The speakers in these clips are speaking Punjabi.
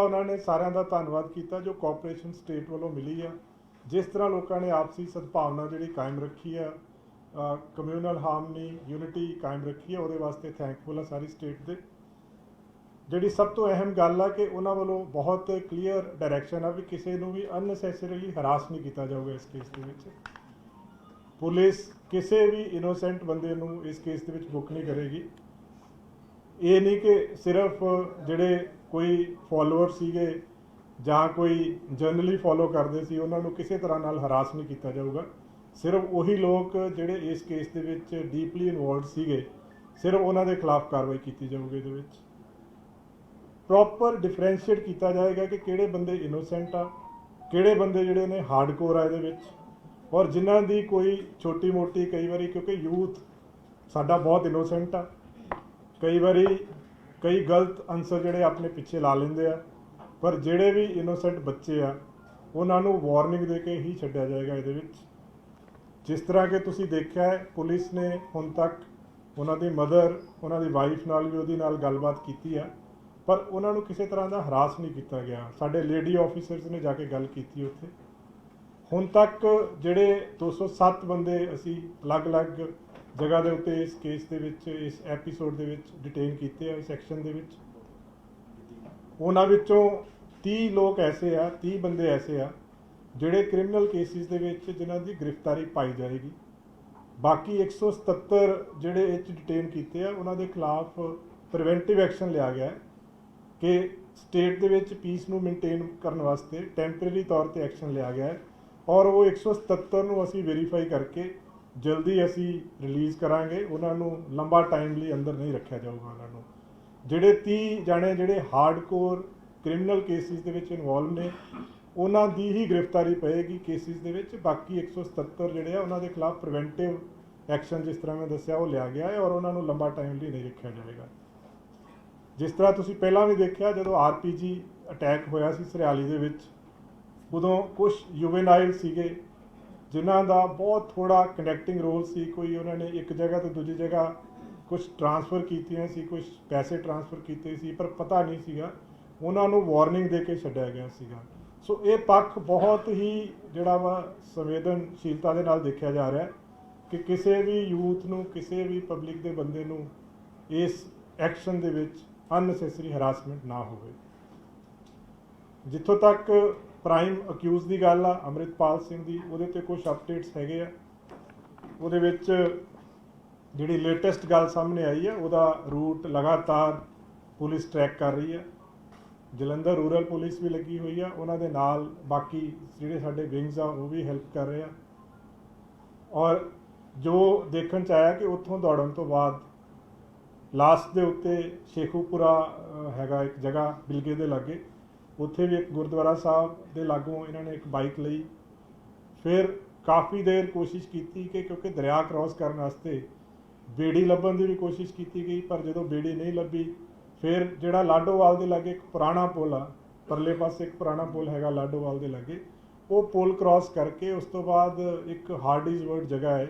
उन्होंने सारिਆਂ ਦਾ ਧੰਨਵਾਦ ਕੀਤਾ जो ਕੋਆਪਰੇਸ਼ਨ स्टेट ਵੱਲੋਂ मिली है। जिस तरह लोगों ने आपसी सद्भावना जी कायम रखी है, कम्यूनल हारमनी यूनिटी कायम रखी है, वो वास्ते थैंकफुल है सारी स्टेट के। जी सब तो अहम गल है कि उन्होंने वालों बहुत क्लीयर डायरैक्शन है भी किसी को भी अननैसेसरीली हरास नहीं किया जाऊगा। इस केस के पुलिस किसी भी इनोसेंट बंदे को इस केस के बुक नहीं करेगी। ये नहीं कि सिर्फ जोड़े कोई फॉलोअर सीगे जां कोई जनरली फॉलो करते सी उन्होंने किसी तरह नाल हरास नहीं किया जाऊगा। सिर्फ वही लोग जोड़े इस केस के विच डीपली इनवॉल्व सीगे सिर्फ उन्होंने खिलाफ कार्रवाई की जाऊगी। ये प्रॉपर डिफरेंशिएट किया जाएगा कि किहड़े बंदे इनोसेंट आ, किहड़े बंदे जिहड़े ने हार्डकोर आ इहदे विच, और जिन्हां दी कोई छोटी मोटी कई बारी क्योंकि यूथ साडा बहुत इनोसेंट आ, कई बारी कई गलत आंसर जोड़े अपने पिछे ला लेंदे आ, पर जोड़े भी इनोसेंट बच्चे आ उन्होंने वार्निंग दे के ही छड्या जाएगा। ये जिस तरह के तुसी देखा है पुलिस ने हुण तक उन्होंने मदर उन्होंने वाइफ नाल भी उहदी नाल गलबात की है, पर उन्होंने किसी तरह का हरास नहीं किया गया। साडे लेडी ऑफिसर्स ने जाके गल की उत्थे। हुण तक जोड़े 207 बंदे असी अलग अलग जगह के उत्ते इस केस के विच इस एपीसोड के डिटेन किए इस एक्शन के विच। उन्हां विचों 30 लोग ऐसे आ 30 बंदे ऐसे आ जिहड़े क्रिमिनल केसिस दे विच जिन्हां दी गिरफ्तारी पाई जाएगी। बाकी 177 जिहड़े इच डिटेन किए उन्हां दे खिलाफ प्रिवेंटिव एक्शन लिया गया है कि स्टेट दे विच पीस नूं मेनटेन करने वास्ते टैंपरेरी तौर पर एक्शन लिया गया है, और वो 177 नूं असीं वेरीफाई करके जल्दी असी रिलीज़ करांगे। उन्होंने लंबा टाइम लिए अंदर नहीं रखा जाऊगा। उन्होंने जोड़े 30 जाने जोड़े हार्डकोर क्रिमिनल केसिस के इनवॉल्व ने उन्हों की ही गिरफ्तारी पेगी केसिस के। बाकी 177 जोड़े उन्होंने खिलाफ प्रिवेंटिव एक्शन जिस तरह मैं दसिया वो लिया गया है, और उन्होंने लंबा टाइम लिए नहीं रखा जाएगा। जिस तरह तुसीं पहला भी देखा जो RPG अटैक होया सी सरियाली दे विच, उदों कुछ युवेनाइल सीगे जिन्हों का बहुत थोड़ा कनैक्टिंग रोल सी। कोई उन्होंने एक जगह तो दूजी जगह कुछ ट्रांसफर कीतियां सी, कुछ पैसे ट्रांसफर किए सी, पर पता नहीं सीगा उन्होंने वार्निंग दे के छड्या गया सीगा। सो ये पक्ष बहुत ही जिहड़ा वा संवेदनशीलता दे नाल देखा जा रहा है कि किसी भी यूथ नूं किसी भी पब्लिक के बंदे नूं इस एक्शन दे विच अननैसेसरी हरासमेंट ना होवे। जिथों तक प्राइम अक्यूज की गल आ अमृतपाल सिंह की, वो कुछ अपडेट्स हैगे आ। उहदे विच जिहड़ी लेटेस्ट गल सामने आई है वह रूट लगातार पुलिस ट्रैक कर रही है। जलंधर रूरल पुलिस भी लगी हुई है, उन्होंने नाल बाकी जिहड़े साडे विंग्स आ वो भी हेल्प कर रहे हैं। और जो देखण च आया कि उत्थों दौड़न तो बाद लास्ट के उत्ते शेखूपुरा हैगा एक जगह बिलगे के लागे, उत्थे भी एक गुरुद्वारा साहब के लागों इन्होंने एक बाइक लई। फिर काफ़ी देर कोशिश की कि क्योंकि दरिया क्रॉस करने वास्ते बेड़ी लभन की भी कोशिश की गई, पर जो बेड़ी नहीं लभी फिर जोड़ा लाडोवाल के लागे एक पुराना पुल आ, परले पास एक पुराना पुल हैगा लाडोवाल के लागे, वो पुल क्रॉस करके उस तो बाद एक हार्डीज वर्ड जगह है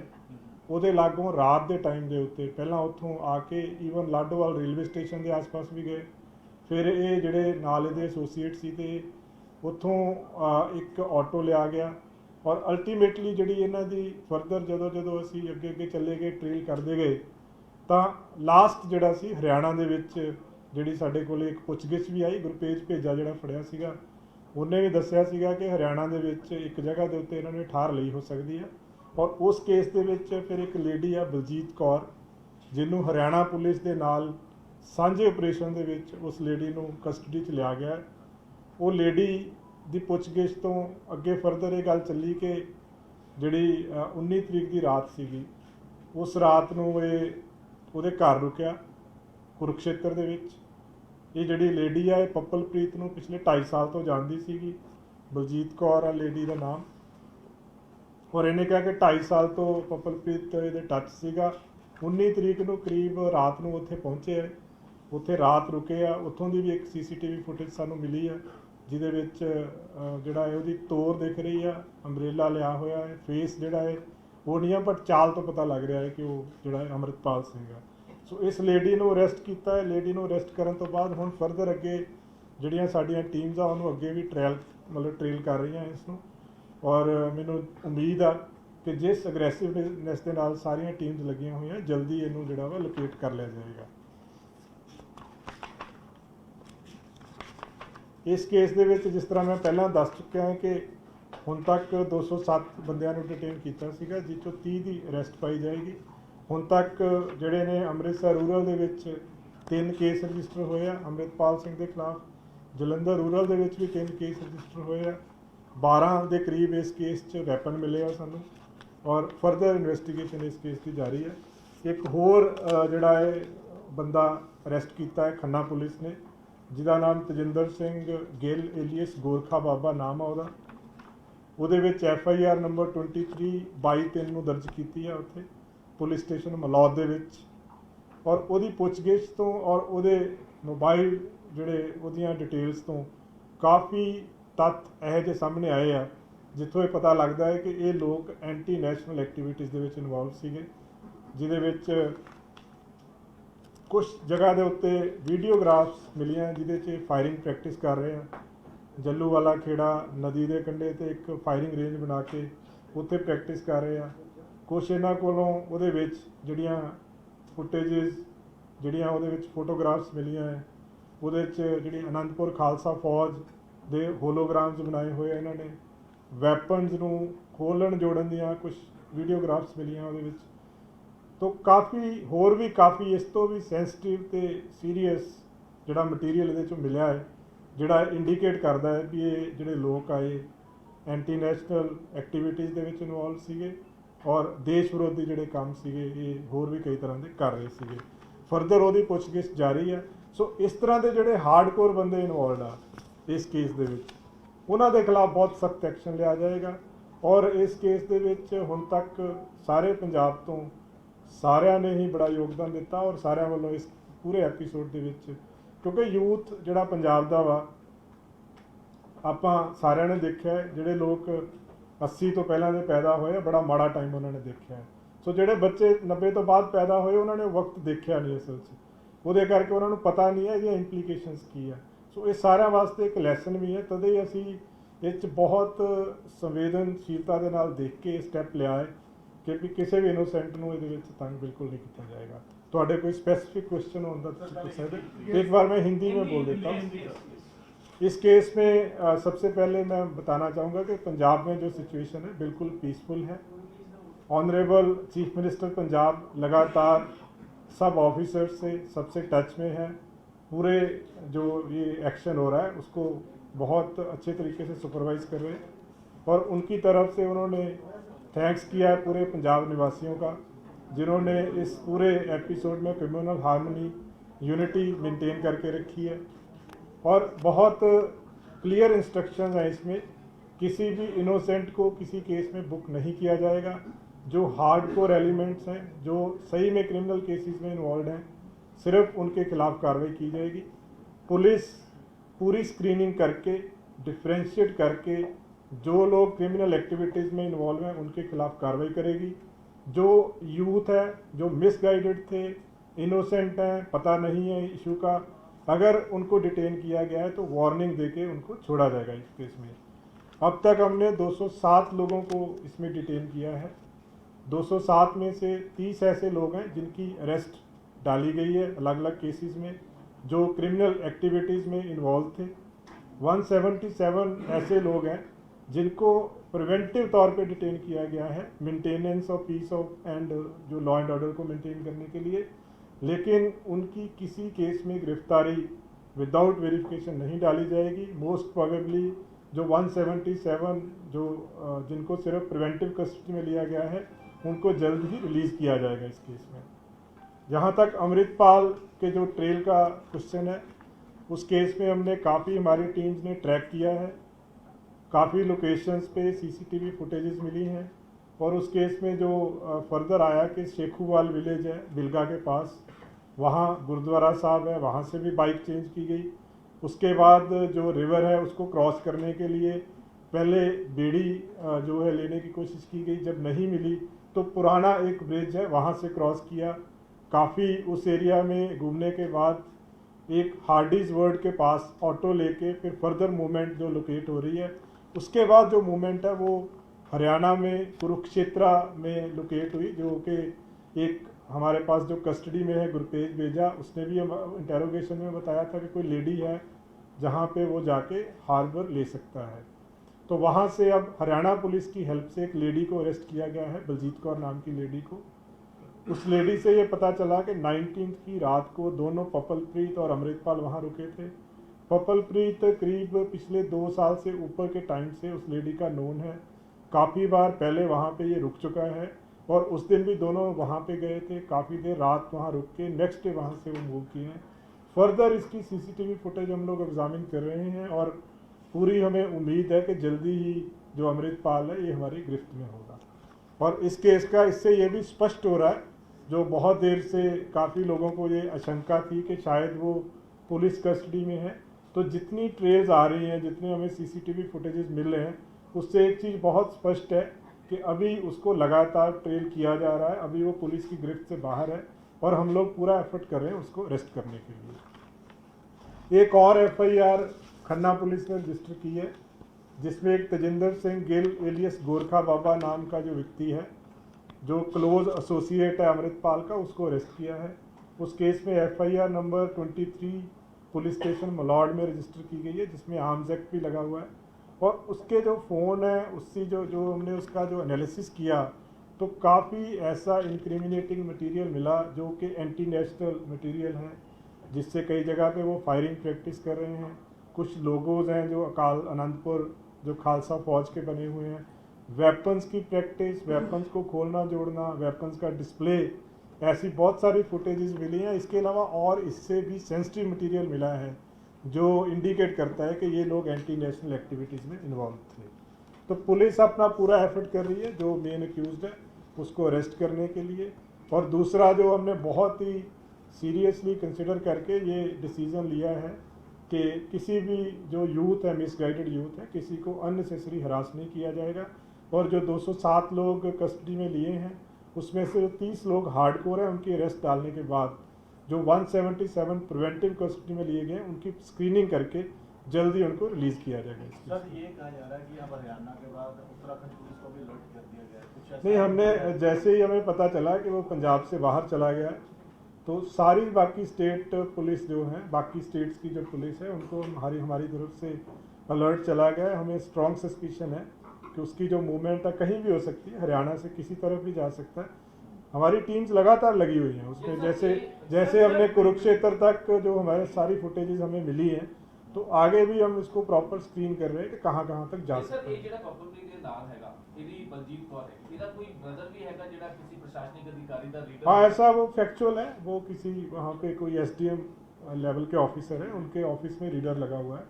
वो लागों रात के टाइम के उत्ते पहला उत्थों आके ईवन लाडोवाल रेलवे स्टेशन के आस पास भी गए। फिर ये जोड़े नाल दे एसोसीएट सी ते उत्थों एक ऑटो लिया गया, और अल्टीमेटली जी इन्हों की फरदर जो जो असी अगे अगे चले गए ट्रेल करते गए तो लास्ट जोड़ा सी हरियाणा के जी साढ़े को एक पुछगिछ भी आई। गुरपेज भेजा जोड़ा फड़िया सीगा उन्हें भी दसिया सीगा कि हरियाणा के एक जगह के उत्ते इन्होंने ठार ली हो सकती है। और उस केस के फिर एक लेडी आ बलजीत कौर जिन्हों हरियाणा पुलिस के नाल सांझे ऑपरेशन के उस लेडी को कस्टडी च लिया गया। वो लेडी की पुछगिछ तो अगे फरदर ये गल चली कि जी 19 तरीक की रात सी, उस रात को वो घर रुकिया कुरुक्षेत्र के। ये जी लेडी है पप्पलप्रीत को पिछले 2.5 साल तो जानती सी, बलजीत कौर आ लेडी का नाम। और इन्हें कहा कि 2.5 साल तो पप्पलप्रीत ये टच सीगा। 19 तरीक को करीब रात को उत्थे पहुँचे है, उत्थे रात रुके आ। उत्थों की भी एक CCTV फुटेज सानू मिली है जिहदे विच जिहड़ा है उहदी तोर दिख रही है, अंबरेला लिया होया है, फेस जिहड़ा है वो नहीं है, बट चाल तो पता लग रहा है कि वो जिहड़ा है अमृतपाल सिंह है। सो इस लेडी को अरेस्ट किया है। लेडी को अरेस्ट करने तो बाद हुण फरदर अगे ਜਿਹੜੀਆਂ ਸਾਡੀਆਂ ਟੀਮਸ ਆ ਉਹਨੂੰ ਅੱਗੇ ਵੀ ਟ੍ਰੇਲ ਕਰ ਰਹੀਆਂ ਇਸ ਨੂੰ। ਔਰ ਮੈਨੂੰ ਉਮੀਦ ਆ ਕਿ ਜਿਸ ਅਗਰੈਸਿਵਨੈਸ ਦੇ ਨਾਲ ਸਾਰੀਆਂ ਟੀਮਸ ਲੱਗੀਆਂ ਹੋਈਆਂ ਜਲਦੀ ਇਹਨੂੰ ਜਿਹੜਾ ਵਾ ਲੋਕੇਟ ਕਰ ਲਿਆ ਜਾਏਗਾ। ਇਸ ਕੇਸ ਦੇ ਵਿੱਚ ਜਿਸ ਤਰ੍ਹਾਂ ਮੈਂ ਪਹਿਲਾਂ ਦੱਸ ਚੁੱਕਿਆ ਹਾਂ ਕਿ ਹੁਣ ਤੱਕ 207 ਬੰਦਿਆਂ ਨੂੰ ਡਿਟੇਨ ਕੀਤਾ ਸੀਗਾ, ਜਿਸ 'ਚੋਂ 30 ਦੀ ਅਰੈਸਟ ਪਾਈ ਜਾਏਗੀ। ਹੁਣ ਤੱਕ ਜਿਹੜੇ ਨੇ ਅੰਮ੍ਰਿਤਸਰ ਰੂਰਲ ਦੇ ਵਿੱਚ 3 ਕੇਸ ਰਜਿਸਟਰ ਹੋਏ ਆ ਅੰਮ੍ਰਿਤਪਾਲ ਸਿੰਘ ਦੇ ਖਿਲਾਫ, ਜਲੰਧਰ ਰੂਰਲ ਦੇ ਵਿੱਚ ਵੀ 3 ਕੇਸ ਰਜਿਸਟਰ ਹੋਏ ਆ, 12 ਦੇ ਕਰੀਬ ਇਸ ਕੇਸ 'ਚ ਵੈਪਨ ਮਿਲੇ ਆ ਸਾਨੂੰ, ਔਰ ਫਰਦਰ ਇਨਵੈਸਟੀਗੇਸ਼ਨ ਇਸ ਕੇਸ ਦੀ ਜਾਰੀ ਹੈ। ਇੱਕ ਹੋਰ ਜਿਹੜਾ ਹੈ ਬੰਦਾ ਅਰੈਸਟ ਕੀਤਾ ਹੈ ਖੰਨਾ ਪੁਲਿਸ ਨੇ, ਜਿਹਦਾ ਨਾਮ ਤਜਿੰਦਰ ਸਿੰਘ ਗਿੱਲ ਏਲੀਅਸ ਗੋਰਖਾ ਬਾਬਾ ਨਾਮ ਆ ਉਹਦਾ। ਉਹਦੇ ਵਿੱਚ FIR ਨੰਬਰ 23/22/3 ਨੂੰ ਦਰਜ ਕੀਤੀ ਹੈ ਉੱਥੇ ਪੁਲਿਸ ਸਟੇਸ਼ਨ ਮਲੌਦ ਦੇ ਵਿੱਚ। ਔਰ ਉਹਦੀ ਪੁੱਛਗਿੱਛ ਤੋਂ ਔਰ ਉਹਦੇ ਮੋਬਾਈਲ ਜਿਹੜੇ ਉਹਦੀਆਂ ਡਿਟੇਲਸ ਤੋਂ ਕਾਫੀ ਤੱਥ ਇਹੋ ਜਿਹੇ ਸਾਹਮਣੇ ਆਏ ਆ ਜਿੱਥੋਂ ਇਹ ਪਤਾ ਲੱਗਦਾ ਹੈ ਕਿ ਇਹ ਲੋਕ ਐਂਟੀ ਨੈਸ਼ਨਲ ਐਕਟੀਵਿਟੀਜ਼ ਦੇ ਵਿੱਚ ਇਨਵੋਲਵ ਸੀਗੇ, ਜਿਹਦੇ ਵਿੱਚ ਕੁਝ ਜਗ੍ਹਾ ਦੇ ਉੱਤੇ ਵੀਡੀਓਗ੍ਰਾਫਸ ਮਿਲੀਆਂ ਜਿਹਦੇ 'ਚ ਫਾਇਰਿੰਗ ਪ੍ਰੈਕਟਿਸ ਕਰ ਰਹੇ ਆ। ਜੱਲੂਵਾਲਾ ਖੇੜਾ ਨਦੀ ਦੇ ਕੰਢੇ ਤੇ ਇੱਕ ਫਾਇਰਿੰਗ ਰੇਂਜ ਬਣਾ ਕੇ ਉੱਥੇ ਪ੍ਰੈਕਟਿਸ ਕਰ ਰਹੇ ਆ। ਕੁਛ ਇਹਨਾਂ ਕੋਲੋਂ ਉਹਦੇ ਵਿੱਚ ਜਿਹੜੀਆਂ ਫੁਟੇਜਿਸ ਜਿਹੜੀਆਂ ਉਹਦੇ ਵਿੱਚ ਫੋਟੋਗ੍ਰਾਫਸ ਮਿਲੀਆਂ ਹੈ, ਉਹਦੇ 'ਚ ਜਿਹੜੀ ਅਨੰਦਪੁਰ ਖਾਲਸਾ ਫੌਜ ਦੇ ਹੋਲੋਗ੍ਰਾਮਸ ਬਣਾਏ ਹੋਏ ਆ ਇਹਨਾਂ ਨੇ, ਵੈਪਨਸ ਨੂੰ ਖੋਲ੍ਹਣ ਜੋੜਨ ਦੀਆਂ ਕੁਛ ਵੀਡੀਓਗ੍ਰਾਫਸ ਮਿਲੀਆਂ ਉਹਦੇ ਵਿੱਚ। ਤੋ ਕਾਫੀ ਹੋਰ ਵੀ ਕਾਫੀ ਇਸ ਤੋਂ ਵੀ ਸੈਂਸਿਟਿਵ ਤੇ ਸੀਰੀਅਸ ਜਿਹੜਾ ਮਟੀਰੀਅਲ ਇਹਦੇ 'ਚੋਂ ਮਿਲਿਆ ਹੈ, ਜਿਹੜਾ ਇੰਡੀਕੇਟ ਕਰਦਾ ਹੈ ਵੀ ਇਹ ਜਿਹੜੇ ਲੋਕ ਆਏ ਐਂਟੀ ਨੈਸ਼ਨਲ ਐਕਟੀਵਿਟੀਜ਼ ਦੇ ਵਿੱਚ ਇਨਵੋਲਵ ਸੀਗੇ ਔਰ ਦੇਸ਼ ਵਿਰੋਧੀ ਜਿਹੜੇ ਕੰਮ ਸੀਗੇ ਇਹ ਹੋਰ ਵੀ ਕਈ ਤਰ੍ਹਾਂ ਦੇ ਕਰ ਰਹੇ ਸੀਗੇ। ਫਰਦਰ ਉਹਦੀ ਪੁੱਛਗਿੱਛ ਜਾਰੀ ਹੈ। ਸੋ ਇਸ ਤਰ੍ਹਾਂ ਦੇ ਜਿਹੜੇ ਹਾਰਡਕੋਰ ਬੰਦੇ ਇਨਵੋਲਵਡ ਆ ਇਸ ਕੇਸ ਦੇ ਵਿੱਚ, ਉਹਨਾਂ ਦੇ ਖਿਲਾਫ ਬਹੁਤ ਸਖਤ ਐਕਸ਼ਨ ਲਿਆ ਜਾਏਗਾ। ਔਰ ਇਸ ਕੇਸ ਦੇ ਵਿੱਚ ਹੁਣ ਤੱਕ ਸਾਰੇ ਪੰਜਾਬ ਤੋਂ ਸਾਰਿਆਂ ਨੇ ਹੀ ਬੜਾ ਯੋਗਦਾਨ ਦਿੱਤਾ ਔਰ ਸਾਰਿਆਂ ਵੱਲੋਂ ਇਸ ਪੂਰੇ ਐਪੀਸੋਡ ਦੇ ਵਿੱਚ, ਕਿਉਂਕਿ ਯੂਥ ਜਿਹੜਾ ਪੰਜਾਬ ਦਾ ਵਾ ਆਪਾਂ ਸਾਰਿਆਂ ਨੇ ਦੇਖਿਆ ਜਿਹੜੇ ਲੋਕ 80 ਤੋਂ ਪਹਿਲਾਂ ਦੇ ਪੈਦਾ ਹੋਏ ਬੜਾ ਮਾੜਾ ਟਾਈਮ ਉਹਨਾਂ ਨੇ ਦੇਖਿਆ। ਸੋ ਜਿਹੜੇ ਬੱਚੇ 90 ਤੋਂ ਬਾਅਦ ਪੈਦਾ ਹੋਏ ਉਹਨਾਂ ਨੇ ਵਕਤ ਦੇਖਿਆ ਨਹੀਂ ਅਸਲ 'ਚ, ਉਹਦੇ ਕਰਕੇ ਉਹਨਾਂ ਨੂੰ ਪਤਾ ਨਹੀਂ ਹੈ ਇਹਦੀਆਂ ਇੰਪਲੀਕੇਸ਼ਨਸ ਕੀ ਆ। ਸੋ ਇਹ ਸਾਰਿਆਂ ਵਾਸਤੇ ਇੱਕ ਲੈਸਨ ਵੀ ਹੈ, ਤਦੇ ਹੀ ਅਸੀਂ ਇਹ 'ਚ ਬਹੁਤ ਸੰਵੇਦਨਸ਼ੀਲਤਾ ਦੇ ਨਾਲ ਦੇਖ ਕੇ ਇਹ ਸਟੈਪ ਲਿਆ ਹੈ ਕਿ ਵੀ ਕਿਸੇ ਵੀ ਇਨੋਸੈਂਟ ਨੂੰ ਇਹਦੇ ਵਿੱਚ तंग बिल्कुल नहीं किया जाएगा। ਤੁਹਾਡੇ ਕੋਈ स्पेसिफिक क्वेश्चन होता तो पूछ सकते। एक बार मैं हिंदी में बोल देता हूँ। इस केस में सबसे पहले मैं बताना चाहूँगा कि पंजाब में जो सिचुएशन है बिल्कुल पीसफुल है। ऑनरेबल चीफ मिनिस्टर पंजाब लगातार सब ऑफिसर्स से सबसे टच में है। पूरे जो ये एक्शन हो रहा है उसको बहुत अच्छे तरीके से सुपरवाइज़ कर रहे हैं और उनकी तरफ से उन्होंने थैंक्स किया है पूरे पंजाब निवासियों का, जिन्होंने इस पूरे एपिसोड में कम्युनल हार्मनी यूनिटी मेंटेन करके रखी है। और बहुत क्लियर इंस्ट्रक्शंस हैं इसमें, किसी भी इनोसेंट को किसी केस में बुक नहीं किया जाएगा। जो हार्डकोर एलिमेंट्स हैं जो सही में क्रिमिनल केसेस में इन्वॉल्व हैं सिर्फ उनके खिलाफ कार्रवाई की जाएगी। पुलिस पूरी स्क्रीनिंग करके डिफ्रेंशिएट करके जो लोग क्रिमिनल एक्टिविटीज़ में इन्वॉल्व हैं उनके खिलाफ कार्रवाई करेगी। जो यूथ है जो मिसगाइडेड थे, इनोसेंट हैं, पता नहीं है इशू का, अगर उनको डिटेन किया गया है तो वार्निंग देके उनको छोड़ा जाएगा इस केस में। अब तक हमने 207 लोगों को इसमें डिटेन किया है। 207 में से 30 ऐसे लोग हैं जिनकी अरेस्ट डाली गई है अलग अलग केसेस में जो क्रिमिनल एक्टिविटीज़ में इन्वॉल्व थे। 177 ऐसे लोग हैं जिनको प्रिवेंटिव तौर पे डिटेन किया गया है maintenance of peace of and जो लॉ एंड ऑर्डर को मेंटेन करने के लिए, लेकिन उनकी किसी केस में गिरफ्तारी विदाउट वेरिफिकेशन नहीं डाली जाएगी। मोस्ट प्रोबेबली जो 177 जो जिनको सिर्फ प्रिवेंटिव कस्टडी में लिया गया है उनको जल्द ही रिलीज़ किया जाएगा इस केस में। जहाँ तक अमृतपाल के जो ट्रेल का क्वेश्चन है, उस केस में हमने काफ़ी हमारी टीम्स ने ट्रैक किया है, काफ़ी लोकेशंस पे सीसीटीवी फुटेजेस मिली हैं और उस केस में जो फर्दर आया कि शेखूवाल विलेज है बिलगा के पास, वहाँ गुरुद्वारा साहब है, वहाँ से भी बाइक चेंज की गई। उसके बाद जो रिवर है उसको क्रॉस करने के लिए पहले बेड़ी जो है लेने की कोशिश की गई, जब नहीं मिली तो पुराना एक ब्रिज है वहाँ से क्रॉस किया। काफ़ी उस एरिया में घूमने के बाद एक हार्डीज वर्ड के पास ऑटो लेके फिर फर्दर मूवमेंट जो लोकेट हो रही है, उसके बाद जो मूवमेंट है वो हरियाणा में कुरुक्षेत्रा में लोकेट हुई, जो कि एक हमारे पास जो कस्टडी में है गुरपेज बेजा, उसने भी इंटेरोगेशन में बताया था कि कोई लेडी है जहाँ पे वो जाके हार्बर ले सकता है। तो वहाँ से अब हरियाणा पुलिस की हेल्प से एक लेडी को अरेस्ट किया गया है, बलजीत कौर नाम की लेडी को। उस लेडी से ये पता चला कि 19 की रात को दोनों पपलप्रीत और अमृतपाल वहाँ रुके थे। पपलप्रीत करीब पिछले 2 साल से ऊपर के टाइम से उस लेडी का नोन है, काफ़ी बार पहले वहाँ पे ये रुक चुका है और उस दिन भी दोनों वहाँ पे गए थे, काफ़ी देर रात वहाँ रुक के नेक्स्ट डे वहाँ से वो मूव किए हैं। फर्दर इसकी सीसीटीवी फुटेज हम लोग एग्जामिन कर रहे हैं और पूरी हमें उम्मीद है कि जल्दी ही जो अमृतपाल है ये हमारी गिरफ्त में होगा। और इस केस का इससे ये भी स्पष्ट हो रहा है, जो बहुत देर से काफ़ी लोगों को ये आशंका थी कि शायद वो पुलिस कस्टडी में है, तो जितनी ट्रेल्स आ रही हैं, जितने हमें सीसीटीवी फुटेजेस मिल रहे हैं, उससे एक चीज़ बहुत स्पष्ट है कि अभी उसको लगातार ट्रेल किया जा रहा है, अभी वो पुलिस की गिरफ्त से बाहर है और हम लोग पूरा एफर्ट कर रहे हैं उसको अरेस्ट करने के लिए। एक और एफआईआर खन्ना पुलिस ने रजिस्टर की है, जिसमें एक तेजिंदर सिंह गिल एलियस गोरखा बाबा नाम का जो व्यक्ति है, जो क्लोज एसोसिएट है अमृतपाल का, उसको अरेस्ट किया है। उस केस में एफआईआर नंबर 23 पुलिस स्टेशन मलौड में रजिस्टर की गई है, जिसमें आर्म्स एक्ट भी लगा हुआ है। और उसके जो फ़ोन है, उससे जो हमने उसका जो एनालिसिस किया, तो काफ़ी ऐसा इंक्रिमिनेटिंग मटेरियल मिला जो कि एंटी नेशनल मटेरियल है, जिससे कई जगह पे वो फायरिंग प्रैक्टिस कर रहे हैं। कुछ लोगोज हैं जो अकाल अनंतपुर जो खालसा फौज के बने हुए हैं। वेपन्स की प्रैक्टिस, वेपन्स को खोलना जोड़ना, वेपन्स का डिस्प्ले, ऐसी बहुत सारी फुटेजेस मिली हैं। इसके अलावा और इससे भी सेंसिटिव मटेरियल मिला है जो इंडिकेट करता है कि ये लोग एंटी नेशनल एक्टिविटीज़ में इन्वॉल्व थे। तो पुलिस अपना पूरा एफर्ट कर रही है जो मेन अक्यूज्ड है उसको अरेस्ट करने के लिए। और दूसरा जो हमने बहुत ही सीरियसली कंसिडर करके ये डिसीज़न लिया है कि किसी भी जो यूथ है, मिसगाइडेड यूथ है, किसी को अननेसेसरी हरास नहीं किया जाएगा। और जो 207 लोग कस्टडी में लिए हैं, उसमें से 30 लोग हार्डकोर हैं, उनकी अरेस्ट डालने के बाद जो 177 प्रिवेंटिव कस्टडी में लिए गए उनकी स्क्रीनिंग करके जल्दी उनको रिलीज किया जाएगा। सर, ये कहा जा रहा है कि अब हरियाणा के बाद उत्तराखंड पुलिस को भी अलर्ट कर दिया गया है, कुछ ऐसा नहीं, हमने जैसे ही हमें पता चला कि वो पंजाब से बाहर चला गया, तो सारी बाकी स्टेट पुलिस जो है, बाकी स्टेट्स की जो पुलिस है, उनको हमारी तरफ से अलर्ट चला गया है। हमें स्ट्रॉन्ग सस्पिशन है कि उसकी जो मूवमेंट है कहीं भी हो सकती है, हरियाणा से किसी तरफ भी जा सकता है। हमारी टीम्स लगातार लगी हुई हैं उसमें, जैसे हमने कुरुक्षेत्र तक जो हमारे सारी फुटेजेस हमें मिली हैं, तो आगे भी हम इसको प्रॉपर स्क्रीन कर रहे हैं कि कहाँ कहाँ तक जा सकते हैं। हाँ, ऐसा वो फैक्चुअल है, वो किसी वहाँ पे कोई एसडीएम लेवल के ऑफिसर है, उनके ऑफिस में रीडर लगा हुआ है।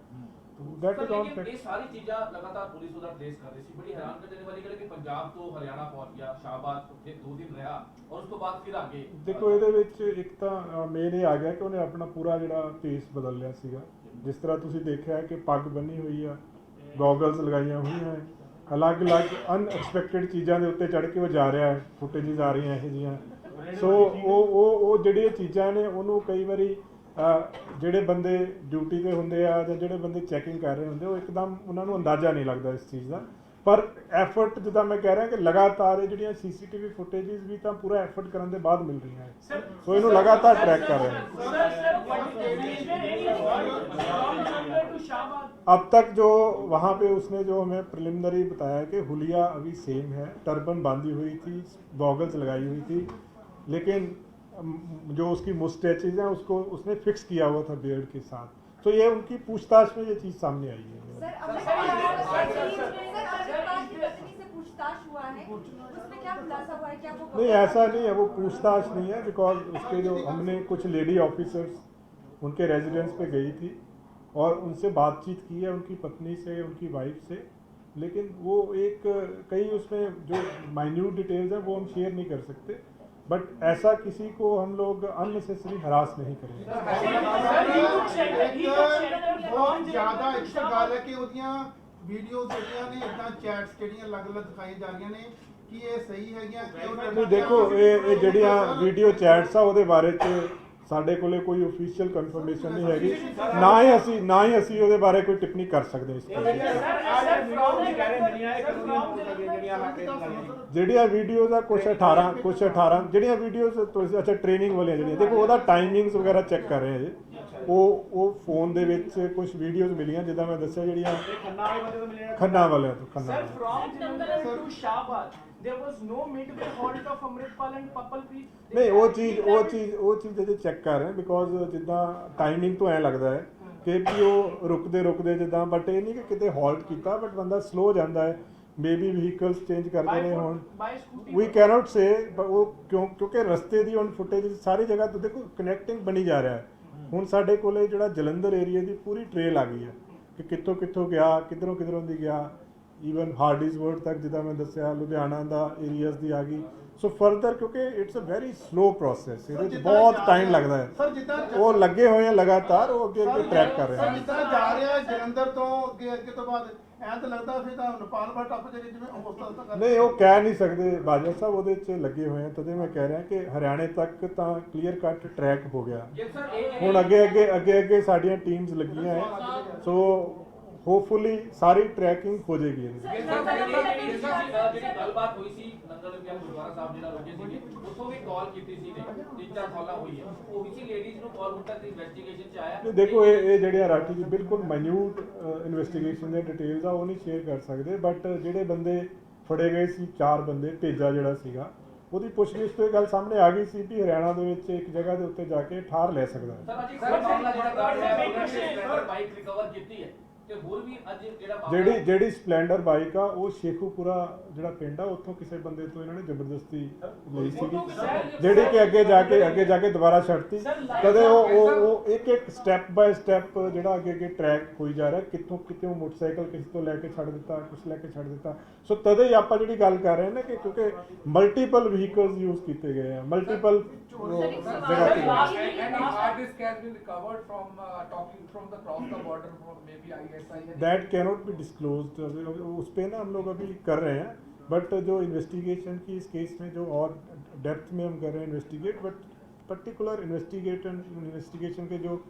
तो दैट इज ऑल फैक्ट। ये सारी चीजें लगातार पुलिस उधर ट्रेस कर रही थी, बड़ी हैरान कर देने वाली है कि पंजाब तो हरियाणा पहुंच गया, शाहबाद 2 दिन रहा और उसके बाद फिर आगे देखो ਇਹਦੇ ਵਿੱਚ ਇੱਕ ਤਾਂ ਮੇਨ ਇਹ ਆ ਗਿਆ ਕਿ ਉਹਨੇ ਆਪਣਾ ਪੂਰਾ ਜਿਹੜਾ ਫੇਸ ਬਦਲ ਲਿਆ ਸੀਗਾ। ਜਿਸ ਤਰ੍ਹਾਂ ਤੁਸੀਂ ਦੇਖਿਆ ਕਿ ਪੱਗ ਬੰਨੀ ਹੋਈ ਆ, ਗੋਗਲਸ ਲਗਾਈਆਂ ਹੋਈਆਂ, ਅਲੱਗ-ਅਲੱਗ ਅਨਐਕਸਪੈਕਟਡ ਚੀਜ਼ਾਂ ਦੇ ਉੱਤੇ ਚੜ੍ਹ ਕੇ ਉਹ ਜਾ ਰਿਹਾ ਹੈ, ਫੁਟੇजेस ਆ ਰਹੀਆਂ ਇਹੋ ਜਿਹੀਆਂ। ਸੋ ਉਹ ਜਿਹੜੀਆਂ ਚੀਜ਼ਾਂ ਨੇ ਉਹਨੂੰ ਕਈ ਵਾਰੀ ਜਿਹੜੇ ਬੰਦੇ ਡਿਊਟੀ ਤੇ ਹੁੰਦੇ ਆ ਜਾਂ ਜਿਹੜੇ ਬੰਦੇ ਚੈਕਿੰਗ ਕਰ ਰਹੇ ਹੁੰਦੇ, ਉਹ ਇੱਕਦਮ ਉਹਨਾਂ ਨੂੰ ਅੰਦਾਜ਼ਾ ਨਹੀਂ ਲੱਗਦਾ ਇਸ ਚੀਜ਼ ਦਾ। ਪਰ ਐਫਰਟ ਜਿੱਦਾਂ ਮੈਂ ਕਹਿ ਰਿਹਾ ਕਿ ਲਗਾਤਾਰ ਇਹ ਜਿਹੜੀਆਂ ਸੀਸੀਟੀਵੀ ਫੁਟੇजेस ਵੀ ਤਾਂ ਪੂਰਾ ਐਫਰਟ ਕਰਨ ਦੇ ਬਾਅਦ ਮਿਲ ਰਹੀਆਂ ਹੈ, ਸੋ ਇਹਨੂੰ ਲਗਾਤਾਰ ट्रैक कर रहे हैं। अब तक जो वहाँ पे उसने जो हमें प्रिलिमिनरी बताया कि हुलिया अभी सेम है, टर्बन बांधी हुई थी, गॉगल्स लगाई हुई थी, लेकिन जो उसकी मुस्टैचेज हैं उसको उसने फिक्स किया हुआ था बियर्ड के साथ। तो ये उनकी पूछताछ में ये चीज़ सामने आई है। नहीं, ऐसा नहीं है, वो पूछताछ नहीं है, बिकॉज उसके जो हमने कुछ लेडी ऑफिसर्स उनके रेजिडेंस पे गई थी और उनसे बातचीत की है, उनकी पत्नी से, उनकी वाइफ से, लेकिन वो एक कई उसमें जो माइन्यूट डिटेल्स हैं वो हम शेयर नहीं कर सकते। बट ऐसा किसी को हम लोग अननेसेसरी हरास नहीं करेंगे। बहुत ज़्यादा एक गल है कि ਉਹਦੀਆਂ ਵੀਡੀਓਜ਼ ਜਿਹੜੀਆਂ ਨੇ ਇਦਾਂ ਚੈਟਸ ਜਿਹੜੀਆਂ ਅਲੱਗ-ਅਲੱਗ ਦਿਖਾਈ ਜਾ ਰਹੀਆਂ ਨੇ, ਕਿ ਇਹ ਸਹੀ ਹੈਗੀਆਂ ਕਿ नहीं, देखो ये ਜਿਹੜੀਆਂ ਵੀਡੀਓ ਚੈਟਸ ਆ ਉਹਦੇ ਬਾਰੇ ਚ ਸਾਡੇ ਕੋਲੇ ਕੋਈ ਅਫੀਸ਼ੀਅਲ ਕਨਫਰਮੇਸ਼ਨ ਨਹੀਂ ਹੈਗੀ, ਨਾ ਹੀ ਅਸੀਂ ਉਹਦੇ ਬਾਰੇ ਕੋਈ ਟਿੱਪਣੀ ਕਰ ਸਕਦੇ ਇਸ ਤੇ। ਜਿਹੜੀਆਂ ਵੀਡੀਓਜ਼ ਆ ਕੁਛ 18 ਜਿਹੜੀਆਂ ਵੀਡੀਓਜ਼ ਤੁਸੀਂ ਅੱਛਾ ਟ੍ਰੇਨਿੰਗ ਵਾਲੀਆਂ ਜਿਹੜੀਆਂ ਦੇਖੋ ਉਹਦਾ ਟਾਈਮਿੰਗਸ ਵਗੈਰਾ ਚੈੱਕ ਕਰ ਰਹੇ ਆ ਜੀ। ਉਹ ਫੋਨ ਦੇ ਵਿੱਚ ਕੁਝ ਵੀਡੀਓਜ਼ ਮਿਲੀਆਂ ਜਿੱਦਾਂ ਮੈਂ ਦੱਸਿਆ ਜਿਹੜੀਆਂ ਖੰਨਾ ਵਾਲਿਆਂ ਤੋਂ Sir, from Jalandhar to Shahbaz, there was no midway halt of Amritpal and Papalpreet. ਨਹੀਂ ਉਹ ਚੀਜ਼ ਇਹਦੇ ਚੈੱਕ ਕਰ ਰਹੇ ਬਿਕੋਜ਼ ਜਿੱਦਾਂ ਟਾਈਮਿੰਗ ਤੋਂ ਐ ਲੱਗਦਾ ਹੈ ਕਿ ਉਹ ਰੁਕਦੇ ਜਿੱਦਾਂ ਬਟ ਇਹ ਨਹੀਂ ਕਿ ਕਿਤੇ ਹਾਲਟ ਕੀਤਾ ਬਟ ਬੰਦਾ ਸਲੋ ਜਾਂਦਾ ਹੈ ਮੇਬੀ ਵਹੀਕਲਸ ਚੇਂਜ ਕਰਦੇ ਨੇ ਹੁਣ ਵੀ ਕੈਨੋਟ ਸੇ ਉਹ ਕਿਉਂਕਿ ਰਸਤੇ ਦੀ ਹੁਣ ਫੁਟੇਜ ਸਾਰੀ ਜਗ੍ਹਾ ਤੋਂ ਦੇਖੋ ਕਨੈਕਟਿੰਗ ਬਣੀ ਜਾ ਰਿਹਾ ਹੈ। ਹੁਣ ਸਾਡੇ ਕੋਲੇ ਜਿਹੜਾ ਜਲੰਧਰ ਏਰੀਆ ਦੀ ਪੂਰੀ ਟ੍ਰੇਲ ਆ ਗਈ ਹੈ ਕਿ ਕਿੱਥੋਂ ਗਿਆ ਕਿੱਧਰੋਂ ਦੀ ਗਿਆ ਈਵਨ ਹਾਰਡਿਸਵਰਡ ਤੱਕ ਜਿੱਦਾਂ ਮੈਂ ਦੱਸਿਆ ਲੁਧਿਆਣਾ ਦਾ ਏਰੀਆਜ਼ ਦੀ ਆ ਗਈ। ਸੋ ਫਰਦਰ ਕਿਉਂਕਿ it's a very slow process ਇਹਦੇ ਵਿੱਚ ਬਹੁਤ ਟਾਈਮ ਲੱਗਦਾ ਹੈ। ਸਰ ਜਿੱਦਾਂ ਉਹ ਲੱਗੇ ਹੋਏ ਆ ਲਗਾਤਾਰ ਉਹ ਅੱਗੇ ਟਰੈਕ ਕਰ ਰਹੇ ਸਰ ਹਨ। ਜਿੱਦਾਂ ਜਾ ਰਿਹਾ ਜਲੰਧਰ ਤੋਂ ਅੱਗੇ ਤੋਂ ਬਾਅਦ ਐਂ ਤਾਂ ਲੱਗਦਾ ਫਿਰ ਤਾਂ ਨੇਪਾਲ ਬਾ ਟੱਪ ਜਾਏਗੀ ਜਿਵੇਂ ਅਮਰਤਸਰ ਤੱਕ ਨਹੀਂ ਉਹ ਕਹਿ ਨਹੀਂ ਸਕਦੇ ਬਾਜਵਾ ਸਾਹਿਬ ਉਹਦੇ 'ਚ ਲੱਗੇ ਹੋਏ ਆ ਤਦੇ ਮੈਂ ਕਹਿ ਰਿਹਾ ਕਿ ਹਰਿਆਣੇ ਤੱਕ ਤਾਂ ਕਲੀਅਰ ਕੱਟ ਟਰੈਕ ਹੋ ਗਿਆ। ਹੁਣ ਅੱਗੇ ਸਾਡੀਆਂ ਟੀਮਸ ਲੱਗੀਆਂ ਹੈ ਸੋ ਹੋਪਫੁਲੀ ਸਾਰੀ ਟਰੈਕਿੰਗ ਹੋ ਜਾਏਗੀ। ਜਿਹੜੀ ਗੱਲਬਾਤ ਹੋਈ ਸੀ ਨੰਗਲ ਵਿਆਹ ਗੁਰਦੁਆਰਾ ਸਾਹਿਬ ਜਿਹੜਾ ਰੁਕੇ ਸੀਗੇ ਉੱਥੋਂ ਵੀ ਕਾਲ ਕੀਤੀ ਸੀ ਨੇ 3-4 ਕਾਲਾਂ ਹੋਈ ਹੈ ਉਹ ਵੀ ਲੇਡੀਜ਼ ਨੂੰ ਕਾਲ ਹੁਣ ਤੱਕ ਇਨਵੈਸਟੀਗੇਸ਼ਨ ਚ ਆਇਆ ਦੇਖੋ ਇਹ ਜਿਹੜੀਆਂ ਰਾਠੀ ਜੀ ਬਿਲਕੁਲ ਮਾਈਨਿਊਟ ਇਨਵੈਸਟੀਗੇਸ਼ਨ ਦੇ ਡਿਟੇਲਸ ਆ ਉਹ ਨਹੀਂ ਸ਼ੇਅਰ ਕਰ ਸਕਦੇ ਬਟ ਜਿਹੜੇ ਬੰਦੇ ਫੜੇ ਗਏ ਸੀ 4 ਬੰਦੇ ਭੇਜਾ ਜਿਹੜਾ ਸੀਗਾ ਉਹਦੀ ਪੁੱਛਗਿੱਛ ਤੋਂ ਇਹ ਗੱਲ ਸਾਹਮਣੇ ਆ ਗਈ ਸੀ ਕਿ ਹਰਿਆਣਾ ਦੇ ਵਿੱਚ ਇੱਕ ਜਗ੍ਹਾ ਦੇ ਉੱਤੇ ਜਾ ਕੇ ਠਾਰ ਲੈ ਸਕਦਾ ਹੈ। ਸਰ ਅੱਜ ਇੱਕ ਮਾਮਲਾ ਜਿਹੜਾ ਗਾਰਡ ਹੈ ਬਾਈਕ ਰਿਕਵਰ ਕੀਤੀ ਹੈ ਤੇ ਹੋਰ ਵੀ ਅੱਜ ਜਿਹੜਾ ਜਿਹੜੀ ਸਪਲੈਂਡਰ ਬਾਈਕ ਆ ਉਹ ਸ਼ੇਖੂਪੁਰਾ ਜਿਹੜਾ ਪਿੰਡ ਆ ਉੱਥੋਂ ਕਿਸੇ ਬੰਦੇ ਤੋਂ ਇਹਨਾਂ ਨੇ ਜ਼ਬਰਦਸਤੀ ਲਈ ਸੀਗੀ ਜਿਹੜੀ ਕਿ ਅੱਗੇ ਜਾ ਕੇ ਦੁਬਾਰਾ ਛੱਡਤੀ ਕਦੇ ਉਹ ਇੱਕ ਸਟੈਪ ਬਾਏ ਸਟੈਪ ਜਿਹੜਾ ਅੱਗੇ ਟਰੈਕ ਹੋਈ ਜਾ ਰਿਹਾ ਕਿੱਥੋਂ ਮੋਟਰਸਾਈਕਲ ਕਿਸੇ ਤੋਂ ਲੈ ਕੇ ਛੱਡ ਦਿੱਤਾ ਕੁਛ ਲੈ ਕੇ ਛੱਡ ਦਿੱਤਾ। ਸੋ ਤਦੇ ਹੀ ਆਪਾਂ ਜਿਹੜੀ ਗੱਲ ਕਰ ਰਹੇ ਹਾਂ ਨਾ ਕਿ ਕਿਉਂਕਿ ਮਲਟੀਪਲ ਵਹੀਕਲਸ ਯੂਜ਼ ਕੀਤੇ ਗਏ ਆ multiple that cannot be disclosed उस पर ना हम लोग अभी कर रहे हैं बट जो इन्वेस्टिगेशन की इस केस में जो और डेप्थ में हम कर रहे हैं इन्वेस्टिगेट बट पर्टिकुलर इन्वेस्टिगेशन के जो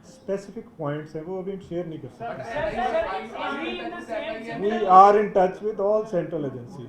स्पेसिफिक पॉइंट्स हैं वो अभी हम शेयर नहीं कर सकते। We are in touch with all central agencies.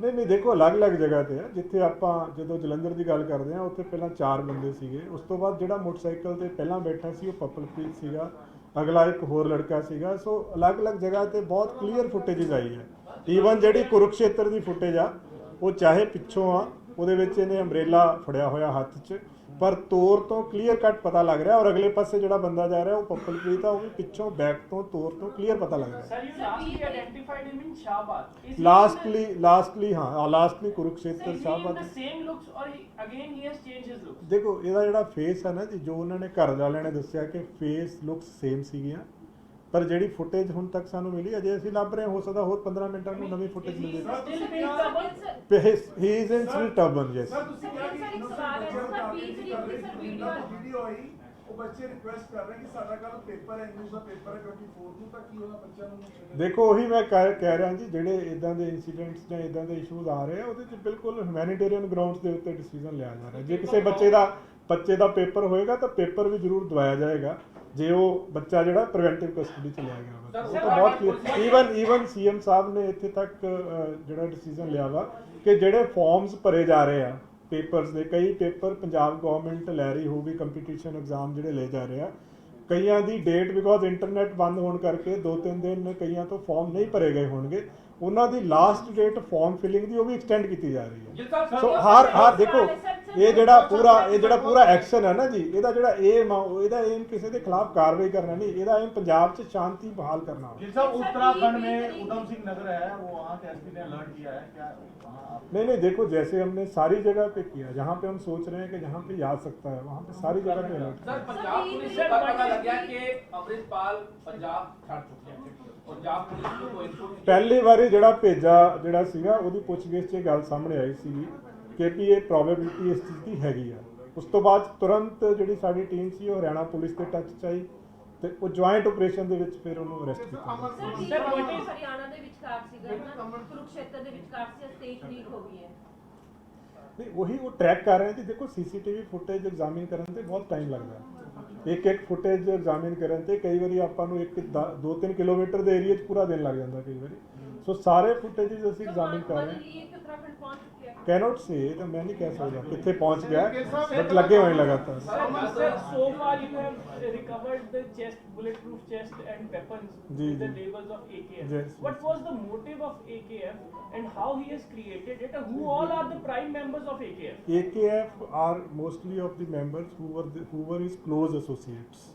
नहीं देखो अलग जगह ਤੇ ਆ ਜਿੱਥੇ ਆਪਾਂ ਜਦੋਂ ਜਲੰਧਰ ਦੀ ਗੱਲ ਕਰਦੇ ਆ ਉੱਥੇ ਪਹਿਲਾਂ 4 ਬੰਦੇ ਸੀਗੇ ਉਸ ਤੋਂ ਬਾਅਦ ਜਿਹੜਾ ਮੋਟਰਸਾਈਕਲ ਤੇ ਪਹਿਲਾਂ ਬੈਠਾ ਸੀ ਉਹ ਪਪਲਪ੍ਰੀਤ ਸੀਗਾ ਅਗਲਾ ਇੱਕ ਹੋਰ ਲੜਕਾ ਸੀਗਾ। ਸੋ ਅਲੱਗ ਜਗ੍ਹਾ ਤੇ ਬਹੁਤ ਕਲੀਅਰ ਫੁਟੇजेस ਆਈ ਹੈ ਈਵਨ ਜਿਹੜੀ ਕੁਰੂਕਸ਼ੇਤਰ ਦੀ ਫੁਟੇਜ ਆ ਉਹ ਚਾਹੇ ਪਿੱਛੋਂ ਆ ਉਹਦੇ ਵਿੱਚ ਇਹਨੇ ਅੰਬ੍ਰੇਲਾ ਫੜਿਆ ਹੋਇਆ ਹੱਥ 'ਚ ਪਰ ਤੋਰ ਤੋਂ ਕਲੀਅਰ ਕੱਟ ਪਤਾ ਲੱਗ ਰਿਹਾ ਔਰ ਅਗਲੇ ਪਾਸੇ ਜਿਹੜਾ ਬੰਦਾ ਜਾ ਰਿਹਾ ਉਹ ਪਪਲਪ੍ਰੀਤ ਆ ਉਹ ਵੀ ਪਿੱਛੋਂ ਬੈਕ ਤੋਂ ਤੋਰ ਤੋਂ ਕਲੀਅਰ ਪਤਾ ਲੱਗ ਰਿਹਾ। Sir, you lastly identified him in Shahbaz. Lastly Kurukshetra Shahabad. The same looks or again he has changed his looks. ਦੇਖੋ ਇਹਦਾ ਜਿਹੜਾ ਫੇਸ ਹੈ ਨਾ ਜੀ ਜੋ ਉਹਨਾਂ ਨੇ ਘਰ ਵਾਲਿਆਂ ਨੇ ਦੱਸਿਆ ਕਿ ਫੇਸ ਲੁੱਕਸ ਸੇਮ ਸੀਗੀਆਂ ਪਰ ਜਿਹੜੀ ਫੁਟੇਜ ਹੁਣ ਤੱਕ ਸਾਨੂੰ ਮਿਲੀ ਅਜੇ ਅਸੀਂ ਲੱਭ ਰਹੇ ਹੋ ਸਕਦਾ ਹੋਰ 15 ਮਿੰਟਾਂ ਨੂੰ ਨਵੀਂ ਫੁਟੇਜ ਮਿਲ ਜਾਵੇ। He is in still turban yes. Video ਆਈ ਉਹ ਬੱਚੇ ਰਿਕੁਐਸਟ ਕਰ ਰਹੇ ਕਿ ਸਾਡਾ ਕੱਲ ਪੇਪਰ ਹੈ ਇੰਗਲਿਸ਼ ਦਾ ਪੇਪਰ ਹੈ 24 ਨੂੰ ਤਾਂ ਕੀ ਹੋਣਾ ਬੱਚਿਆਂ ਨੂੰ। ਦੇਖੋ ਉਹੀ ਮੈਂ ਕਹਿ ਰਿਹਾ ਜੀ ਜਿਹੜੇ ਇਦਾਂ ਦੇ ਇਨਸੀਡੈਂਟਸ ਜਾਂ ਇਦਾਂ ਦੇ ਇਸ਼ੂਜ਼ ਆ ਰਹੇ ਆ ਉਹਦੇ 'ਚ ਬਿਲਕੁਲ ਹਿਊਮੈਨਿਟੇਰੀਅਨ ਗਰਾਊਂਡਸ ਦੇ ਉੱਤੇ ਡਿਸੀਜਨ ਲਿਆ ਜਾ ਰਿਹਾ। ਜੇ ਕਿਸੇ ਬੱਚੇ ਦਾ ਪੇਪਰ ਹੋਏਗਾ ਤਾਂ ਪੇਪਰ ਵੀ ਜ਼ਰੂਰ ਦਵਾਇਆ ਜਾਏਗਾ ਜੇ ਉਹ ਬੱਚਾ ਜਿਹੜਾ ਪ੍ਰੀਵੈਂਟਿਵ ਕਸਟਡੀ ਚ ਲਿਆ ਗਿਆ ਉਹ ਤਾਂ ਬਹੁਤ ਕਲੀਅਰ ਈਵਨ ਸੀਐਮ ਸਾਹਿਬ ਨੇ ਇੱਥੇ ਤੱਕ ਜਿਹੜਾ ਡਿਸੀਜਨ ਲਿਆ ਵਾ ਕਿ ਜਿਹੜੇ ਫਾਰਮਸ ਭਰੇ ਜਾ ਰਹੇ ਆ ਪੇਪਰਸ ਦੇ ਕਈ ਪੇਪਰ ਪੰਜਾਬ ਗਵਰਨਮੈਂਟ ਲੈ ਰਹੀ ਹੋਊਗੀ ਕੰਪੀਟੀਸ਼ਨ ਐਗਜ਼ਾਮ ਜਿਹੜੇ ਲੈ ਜਾ ਰਹੇ ਆ ਕਈਆਂ ਦੀ ਡੇਟ ਬਿਕੋਜ਼ ਇੰਟਰਨੈਟ ਬੰਦ ਹੋਣ ਕਰਕੇ 2-3 ਦਿਨ ਕਈਆਂ ਤੋਂ ਫਾਰਮ ਨਹੀਂ ਭਰੇ ਗਏ ਹੋਣਗੇ ਉਹਨਾਂ ਦੀ ਲਾਸਟ ਡੇਟ ਫਾਰਮ ਫਿਲਿੰਗ ਦੀ ਉਹ ਵੀ ਐਕਸਟੈਂਡ ਕੀਤੀ ਜਾ ਰਹੀ ਹੈ। ਸੋ ਹਰ ਦੇਖੋ ਇਹ ਜਿਹੜਾ ਪੂਰਾ ਐਕਸ਼ਨ ਹੈ ਨਾ ਜੀ ਇਹਦਾ ਜਿਹੜਾ ਇਹਦਾ ਏਮ ਕਿਸੇ ਦੇ ਖਿਲਾਫ ਕਾਰਵਾਈ ਕਰਨਾ ਨਹੀਂ ਇਹਦਾ ਏਮ ਪੰਜਾਬ 'ਚ शांति बहाल करना। उत्तराखंड में उधम सिंह नगर है वो वहाँ के एसपी ने अलर्ट किया है क्या नहीं देखो जैसे हमने सारी जगह पे किया जहाँ पे हम सोच रहे हैं कि जहाँ पे आ सकता है वहाँ पे सारी जगह पे अलर्ट। सर पंजाब पुलिस से पता लग गया कि अमृतपाल पंजाब छड़ चुके हैं पंजाब पुलिस को कोई ਪਹਿਲੀ ਵਾਰੀ ਜਿਹੜਾ ਭੇਜਾ ਜਿਹੜਾ ਸੀਗਾ ਉਹਦੀ ਪੁੱਛਗਿੱਛ 'ਚ ਗੱਲ ਸਾਹਮਣੇ ਆਈ ਸੀਗੀ ਕਿ ਵੀ ਇਹ ਪ੍ਰੋਬੇਬਿਲਿਟੀ ਇਸ ਚੀਜ਼ ਦੀ ਹੈਗੀ ਆ। ਉਸ ਤੋਂ ਬਾਅਦ ਤੁਰੰਤ ਜਿਹੜੀ ਸਾਡੀ ਟੀਮ ਸੀ ਉਹ ਹਰਿਆਣਾ ਪੁਲਿਸ ਦੇ ਟੱਚ 'ਚ ਆਈ ਤੇ ਉਹ ਜੁਆਇੰਟ ਆਪਰੇਸ਼ਨ ਦੇ ਵਿੱਚ ਫਿਰ ਉਹਨੂੰ ਅਰੈਸਟ ਕੀਤਾ ਗਿਆ। Sir, what is- ਹਰਿਆਣਾ ਦੇ ਵਿਚਕਾਰ ਸੀਗਾ ਨਾ, ਕੁਰੂਕਸ਼ੇਤਰ ਦੇ ਵਿਚਕਾਰ ਸੀ, ਸਟੇਜ ਲੀਕ ਹੋ ਗਈ ਹੈ। ਨਹੀਂ ਉਹੀ ਉਹ ਟਰੈਕ ਕਰ ਰਹੇ ਹੈ ਜੀ। ਦੇਖੋ ਸੀਸੀਟੀਵੀ ਫੁਟੇਜ ਐਗਜ਼ਾਮਿਨ ਕਰਨ ਤੇ ਬਹੁਤ ਟਾਈਮ ਲੱਗਦਾ ਹੈ। ਇੱਕ ਫੁਟੇਜ ਐਗਜ਼ਾਮਿਨ ਕਰਨ ਤੇ ਕਈ ਵਾਰੀ ਆਪਾਂ ਨੂੰ 2-3 ਕਿਲੋਮੀਟਰ ਦੇ ਏਰੀਆ 'ਚ ਪੂਰਾ ਦਿਨ ਲੱਗ ਜਾਂਦਾ ਕਈ ਵਾਰੀ। ਸੋ ਸਾਰੇ ਫੁਟੇजेस ਅਸੀਂ ਐਗਜ਼ਾਮਿਨ ਕਰ ਰਹੇ ਹਾਂ। उत्तराखंड पहुंच चुके हैं। ਕੈਨੋਟ ਸੇ ਤਾਂ ਮੈਂ ਨਹੀਂ ਕਹਿ ਸਕਦਾ ਕਿੱਥੇ ਪਹੁੰਚ ਗਿਆ, ਬਟ ਲੱਗੇ ਹੋਏ ਲਗਾਤਾਰ। Sir, so far you have recovered the chest, bulletproof chest and weapons Ji, with the ji. labels of AKF. Yes, What was the motive of AKF and how he has created it? And who all are the prime members of AKF? AKF are mostly of the members who were his close associates.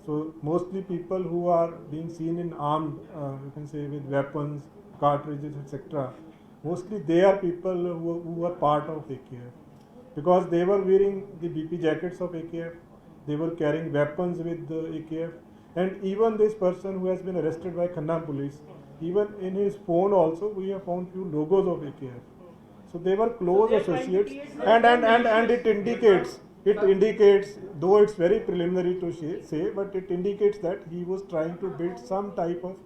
So mostly people who are being seen in armed, you can say with weapons, cartridges, etc. Mostly they are people who are part of AKF because they were wearing the BP jackets of AKF. They were carrying weapons with the AKF, and even this person who has been arrested by Khanna police, even in his phone also we have found few logos of AKF. So they were close they are trying to associates, create and it indicates, though it's very preliminary to say, but it indicates that he was trying to build some type of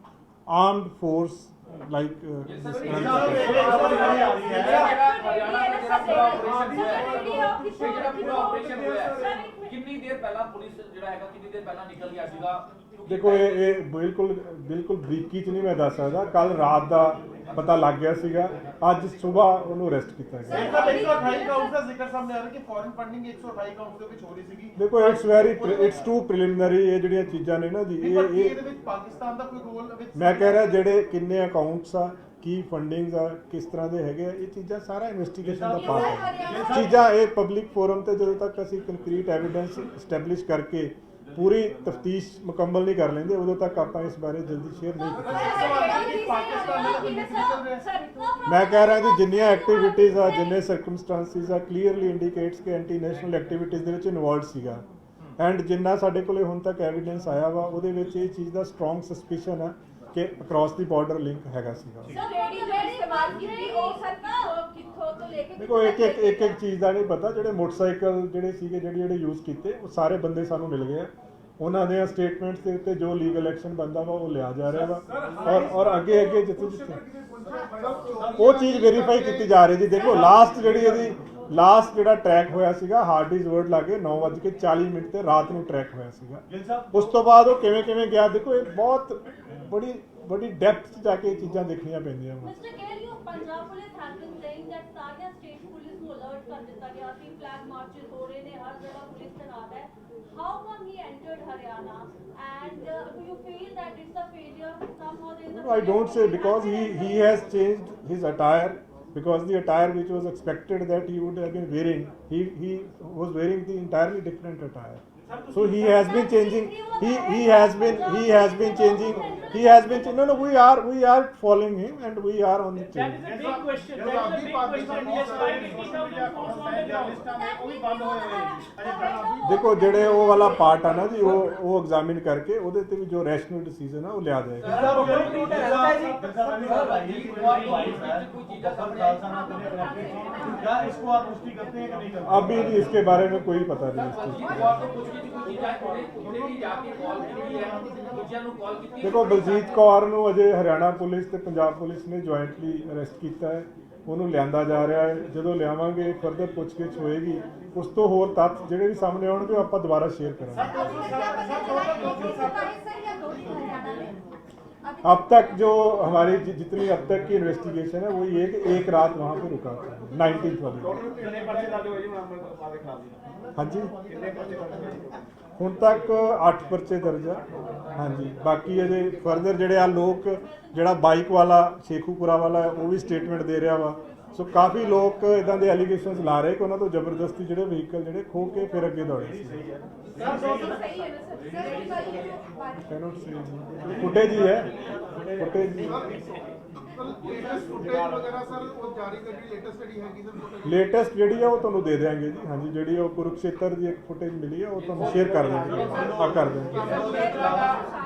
armed force like this. ਕਿੰਨੀ ਦੇਰ ਪਹਿਲਾਂ ਪੁਲਿਸ ਜਿਹੜਾ ਹੈਗਾ ਕਿੰਨੀ ਦੇਰ ਪਹਿਲਾਂ ਨਿਕਲ ਗਿਆ ਸੀਗਾ? ਦੇਖੋ ਇਹ ਬਿਲਕੁਲ ਬਰੀਕੀ ਚ ਨਹੀਂ ਮੈਂ ਦੱਸ ਸਕਦਾ। ਕੱਲ ਰਾਤ ਦਾ ਪਤਾ ਲੱਗ ਗਿਆ ਸੀਗਾ, ਅੱਜ ਸਵੇਰ ਉਹਨੂੰ ਅਰੈਸਟ ਕੀਤਾ ਗਿਆ। 128 ਕਾਊਂਟ ਦਾ ਜ਼ਿਕਰ ਸਾਹਮਣੇ ਆ ਰਿਹਾ ਕਿ ਫੋਰਨ ਫੰਡਿੰਗ 128 ਕਾਊਂਟ ਦੇ ਵਿੱਚ ਹੋ ਰਹੀ ਸੀਗੀ। ਦੇਖੋ ਇਟਸ ਟੂ ਪ੍ਰੀਲਿਮਿਨਰੀ। ਇਹ ਜਿਹੜੀਆਂ ਚੀਜ਼ਾਂ ਨੇ ਨਾ ਜੀ, ਇਹਦੇ ਵਿੱਚ ਪਾਕਿਸਤਾਨ ਦਾ ਕੋਈ ਰੋਲ ਵਿੱਚ ਮੈਂ ਕਹਿ ਰਿਹਾ ਜਿਹੜੇ ਕਿੰਨੇ ਅਕਾਊਂਟਸ ਆ, ਕੀ ਫੰਡਿੰਗਸ ਆ, ਕਿਸ ਤਰ੍ਹਾਂ ਦੇ ਹੈਗੇ ਆ, ਇਹ ਚੀਜ਼ਾਂ ਸਾਰਾ ਇਨਵੈਸਟੀਗੇਸ਼ਨ ਦਾ ਪਾਰਟ ਹੈ। ਚੀਜ਼ਾਂ ਇਹ ਪਬਲਿਕ ਫੋਰਮ ਤੇ ਜਦੋਂ ਤੱਕ ਅਸੀਂ ਕੰਕਰੀਟ ਐਵੀਡੈਂਸ ਸਟੈਬਲਿਸ਼ ਕਰਕੇ ਪੂਰੀ ਤਫਤੀਸ਼ ਮੁਕੰਮਲ ਨਹੀਂ ਕਰ ਲੈਂਦੇ, ਉਦੋਂ ਤੱਕ ਆਪਾਂ ਇਸ ਬਾਰੇ ਜਲਦੀ ਸ਼ੇਅਰ ਨਹੀਂ ਕਰਾਂਗੇ। ਮੈਂ ਕਹਿ ਰਿਹਾ ਜੀ ਜਿੰਨੀਆਂ ਐਕਟੀਵਿਟੀਜ਼ ਆ, ਜਿੰਨੇ ਸਰਕਮਸਟੈਂਸਿਸ ਆ, ਕਲੀਅਰਲੀ ਇੰਡੀਕੇਟਸ ਕਿ ਐਂਟੀ ਨੈਸ਼ਨਲ ਐਕਟੀਵਿਟੀਜ਼ ਦੇ ਵਿੱਚ ਇਨਵੋਲਵਡ ਸੀਗਾ। ਐਂਡ ਜਿੰਨਾ ਸਾਡੇ ਕੋਲੇ ਹੁਣ ਤੱਕ ਐਵੀਡੈਂਸ ਆਇਆ ਵਾ, ਉਹਦੇ ਵਿੱਚ ਇਹ ਚੀਜ਼ ਦਾ ਸਟਰੋਂਗ ਸਸਪੀਸ਼ਨ ਆ ਕਿ ਅਕ੍ਰੋਸ ਦੀ ਬਾਰਡਰ ਲਿੰਕ ਹੈਗਾ ਸੀਗਾ। ਦੇਖੋ ਇੱਕ ਚੀਜ਼ ਦਾ ਨਹੀਂ ਪਤਾ। ਜਿਹੜੇ ਮੋਟਰਸਾਈਕਲ ਜਿਹੜੇ ਸੀਗੇ ਜਿਹੜੇ ਯੂਜ਼ ਕੀਤੇ, ਉਹ ਸਾਰੇ ਬੰਦੇ ਸਾਨੂੰ ਮਿਲ ਗਏ ਆ। ਉਹਨਾਂ ਦੇ ਸਟੇਟਮੈਂਟਸ ਦੇ ਉੱਤੇ ਜੋ ਲੀਗਲ ਐਕਸ਼ਨ ਬਣਦਾ ਵਾ ਉਹ ਲਿਆ ਜਾ ਰਿਹਾ ਵਾ, ਔਰ ਅੱਗੇ ਜਿੱਥੇ ਉਹ ਚੀਜ਼ ਵੈਰੀਫਾਈ ਕੀਤੀ ਜਾ ਰਹੀ ਜੀ। ਦੇਖੋ ਲਾਸਟ ਜਿਹੜਾ ਟਰੈਕ ਹੋਇਆ ਸੀਗਾ ਹਾਰਡੀਜ਼ ਵਰਡ ਲਾਗੇ 9:40 ਤੇ ਰਾਤ ਨੂੰ ਟਰੈਕ ਹੋਇਆ ਸੀਗਾ। ਉਸ ਤੋਂ ਬਾਅਦ ਉਹ ਕਿਵੇਂ ਗਿਆ, ਦੇਖੋ ਇਹ ਬਹੁਤ ਬੜੀ ਡੈਪਥ 'ਚ ਜਾ ਕੇ ਇਹ ਚੀਜ਼ਾਂ ਦੇਖਣੀਆਂ ਪੈਂਦੀਆਂ ਵਾ। Mr. Gail, Punjab police has been saying that ਸਾਰੀਆਂ ਸਟੇਟ ਪੁਲਿਸ ਨੂੰ ਅਲਰਟ ਕਰ ਦਿੱਤਾ ਗਿਆ ਸੀ, ਫਲੈਗ ਮਾਰਚਸ ਹੋ ਰਹੇ ਨੇ, ਹਰ ਜਗ੍ਹਾ ਪੁਲਿਸ ਤੈਨਾਤ ਹੈ। How come he entered Haryana and do you feel that it's a failure somehow in the No, I don't say, because he has changed his attire, because the attire which was expected that he would have been wearing, he was wearing the entirely different attire. So he has been changing. He has been changing. No. We are following him and we are on the That change. is a big question. That is a big question. Yes, 580,000 force on the ground. ਉਹ ਵੀ ਬੰਦ ਹੋਏ ਹੋਏ ਜੀ। ਦੇਖੋ ਜਿਹੜੇ ਉਹ ਵਾਲਾ ਪਾਰਟ ਆ ਨਾ ਜੀ, ਉਹ ਐਗਜ਼ਾਮਿਨ ਕਰਕੇ ਉਹਦੇ ਤੇ ਵੀ ਜੋ ਰੈਸ਼ਨਲ ਡਿਸੀਜਨ ਆ ਉਹ ਲਿਆ ਜਾਏਗਾ। इसको आप पुष्टि करते हैं कि नहीं करते? अभी भी इसके बारे में कोई पता नहीं इस चीज़ का। ਦੇਖੋ ਬਲਜੀਤ ਕੌਰ ਨੂੰ ਅਜੇ ਹਰਿਆਣਾ ਪੁਲਿਸ ਤੇ ਪੰਜਾਬ ਪੁਲਿਸ ਨੇ ਜੁਆਇੰਟਲੀ ਅਰੈਸਟ ਕੀਤਾ ਹੈ। ਉਹਨੂੰ ਲਿਆਂਦਾ ਜਾ ਰਿਹਾ ਹੈ। ਜਦੋਂ ਲਿਆਵਾਂਗੇ ਫਰਦਰ ਪੁੱਛਗਿੱਛ ਹੋਏਗੀ, ਉਸ ਤੋਂ ਹੋਰ ਤੱਥ ਜਿਹੜੇ ਵੀ ਸਾਹਮਣੇ ਆਉਣਗੇ ਆਪਾਂ ਦੁਬਾਰਾ ਸ਼ੇਅਰ ਕਰਾਂਗੇ। अब तक जो हमारी जितनी अब तक की इन्वेस्टिगेशन है वो ये कि एक रात वहाँ पे रुका था 19th वाली। हाँ जी, ਹੁਣ ਤੱਕ 8 ਪਰਚੇ ਦਰਜ ਆ। ਹਾਂਜੀ, ਬਾਕੀ ਅਜੇ ਫਰਦਰ ਜਿਹੜੇ ਆ ਲੋਕ, ਜਿਹੜਾ ਬਾਈਕ ਵਾਲਾ ਸ਼ੇਖੂਪੁਰਾ ਵਾਲਾ ਉਹ ਵੀ ਸਟੇਟਮੈਂਟ ਦੇ ਰਿਹਾ ਵਾ। ਸੋ ਕਾਫੀ ਲੋਕ ਇਦਾਂ ਦੇ ਐਲੀਗੇਸ਼ਨਸ ਲਾ ਰਹੇ ਕਿ ਉਹਨਾਂ ਤੋਂ ਜ਼ਬਰਦਸਤੀ ਜਿਹੜੇ ਵਹੀਕਲ ਜਿਹੜੇ ਖੋਹ ਕੇ ਫਿਰ ਅੱਗੇ ਦੌੜੇ ਸੀ। ਫੁਟੇਜ ਹੀ ਹੈ, ਫੁਟੇਜ लेटेस्ट फुटेज वगैरह सर वो जारी करनी लेटेस्ट ਜਿਹੜੀ ਹੈਗੀ ਸਰ ਫੁਟੇਜ ਲੇਟੈਸਟ ਜਿਹੜੀ ਆ ਉਹ ਤੁਹਾਨੂੰ ਦੇ ਦਿਆਂਗੇ ਜੀ। ਹਾਂਜੀ, ਜਿਹੜੀ ਉਹ ਕੁਰੂਕਸ਼ੇਤਰ ਦੀ ਇੱਕ ਫੁਟੇਜ ਮਿਲੀ ਹੈ ਉਹ ਤੁਹਾਨੂੰ ਸ਼ੇਅਰ ਕਰ ਦਿਆਂਗੇ। ਆ ਕਰ ਦਿਆਂਗੇ।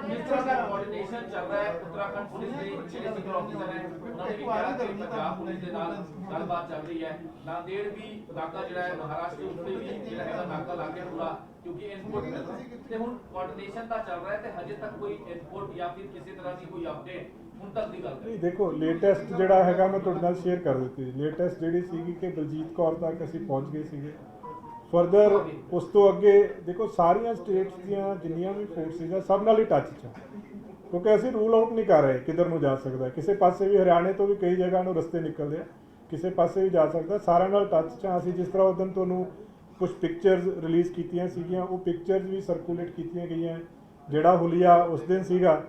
जिस तरह का कोऑर्डिनेशन चल रहा है उत्तराखंड पुलिस ने ਜਿਹੜੇ ਸਿਵਲ ਆਫੀਸਰ ਹੈ ਉਹਨਾਂ ਨੇ ਵੀ ਕਿਹਾ ਕਿ ਪੰਜਾਬ ਪੁਲਿਸ ਦੇ ਨਾਲ ਗੱਲਬਾਤ ਚੱਲ ਰਹੀ ਹੈ। ਨਾਂਦੇੜ ਵੀ ਨਾਕਾ ਜਿਹੜਾ ਹੈ ਮਹਾਰਾਸ਼ਟਰ ਉੱਤੇ ਵੀ ਜਿਹੜਾ ਹੈਗਾ ਨਾਕਾ ਲਾ ਕੇ ਪੂਰਾ ਕਿਉਂਕਿ ਇਨਪੁਟ ਤੇ ਹੁਣ ਕੋਆਰਡੀਨੇਸ਼ਨ ਤਾਂ ਚੱਲ ਰਿਹਾ ਹੈ ਤੇ ਹਜੇ ਤੱਕ ਕੋਈ ਇਨਪੁਟ ਜਾਂ ਫਿਰ ਕਿਸੇ ਤਰ੍ਹਾਂ ਦੀ ਕੋਈ ਅਪਡੇਟ ਹੁਣ ਤੱਕ ਦੀ ਗੱਲ ਕਰੀਏ। ਨਹੀਂ ਦੇਖੋ, ਲੇਟੈਸਟ ਜਿਹੜਾ ਹੈਗਾ ਮੈਂ ਤੁਹਾਡੇ ਨਾਲ ਸ਼ੇਅਰ ਕਰ ਦਿੱਤੀ। ਲੇਟੈਸਟ ਜਿਹੜੀ ਸੀਗੀ ਕਿ ਬਲਜੀਤ ਕੌਰ ਤੱਕ ਅਸੀਂ ਪਹੁੰਚ ਗਏ ਸੀਗੇ। ਫਰਦਰ ਉਸ ਤੋਂ ਅੱਗੇ ਦੇਖੋ ਸਾਰੀਆਂ ਸਟੇਟਸ ਦੀਆਂ ਜਿੰਨੀਆਂ ਵੀ ਫੋਰਸਿਸ ਆ ਸਭ ਨਾਲ ਹੀ ਟੱਚ 'ਚ ਆ, ਕਿਉਂਕਿ ਅਸੀਂ ਰੂਲ ਆਊਟ ਨਹੀਂ ਕਰ ਰਹੇ ਕਿੱਧਰ ਨੂੰ ਜਾ ਸਕਦਾ। ਕਿਸੇ ਪਾਸੇ ਵੀ ਹਰਿਆਣੇ ਤੋਂ ਵੀ ਕਈ ਜਗ੍ਹਾ ਨੂੰ ਰਸਤੇ ਨਿਕਲਦੇ ਆ, ਕਿਸੇ ਪਾਸੇ ਵੀ ਜਾ ਸਕਦਾ। ਸਾਰਿਆਂ ਨਾਲ ਟੱਚ 'ਚ ਆ ਅਸੀਂ। ਜਿਸ ਤਰ੍ਹਾਂ ਉਦੋਂ ਤੁਹਾਨੂੰ ਕੁਝ ਪਿਕਚਰਸ ਰਿਲੀਜ਼ ਕੀਤੀਆਂ ਸੀਗੀਆਂ, ਉਹ ਪਿਕਚਰਸ ਵੀ ਸਰਕੂਲੇਟ ਕੀਤੀਆਂ ਗਈਆਂ। ਜਿਹੜਾ ਹੁਲੀਆ ਉਸ ਦਿਨ ਸੀਗਾ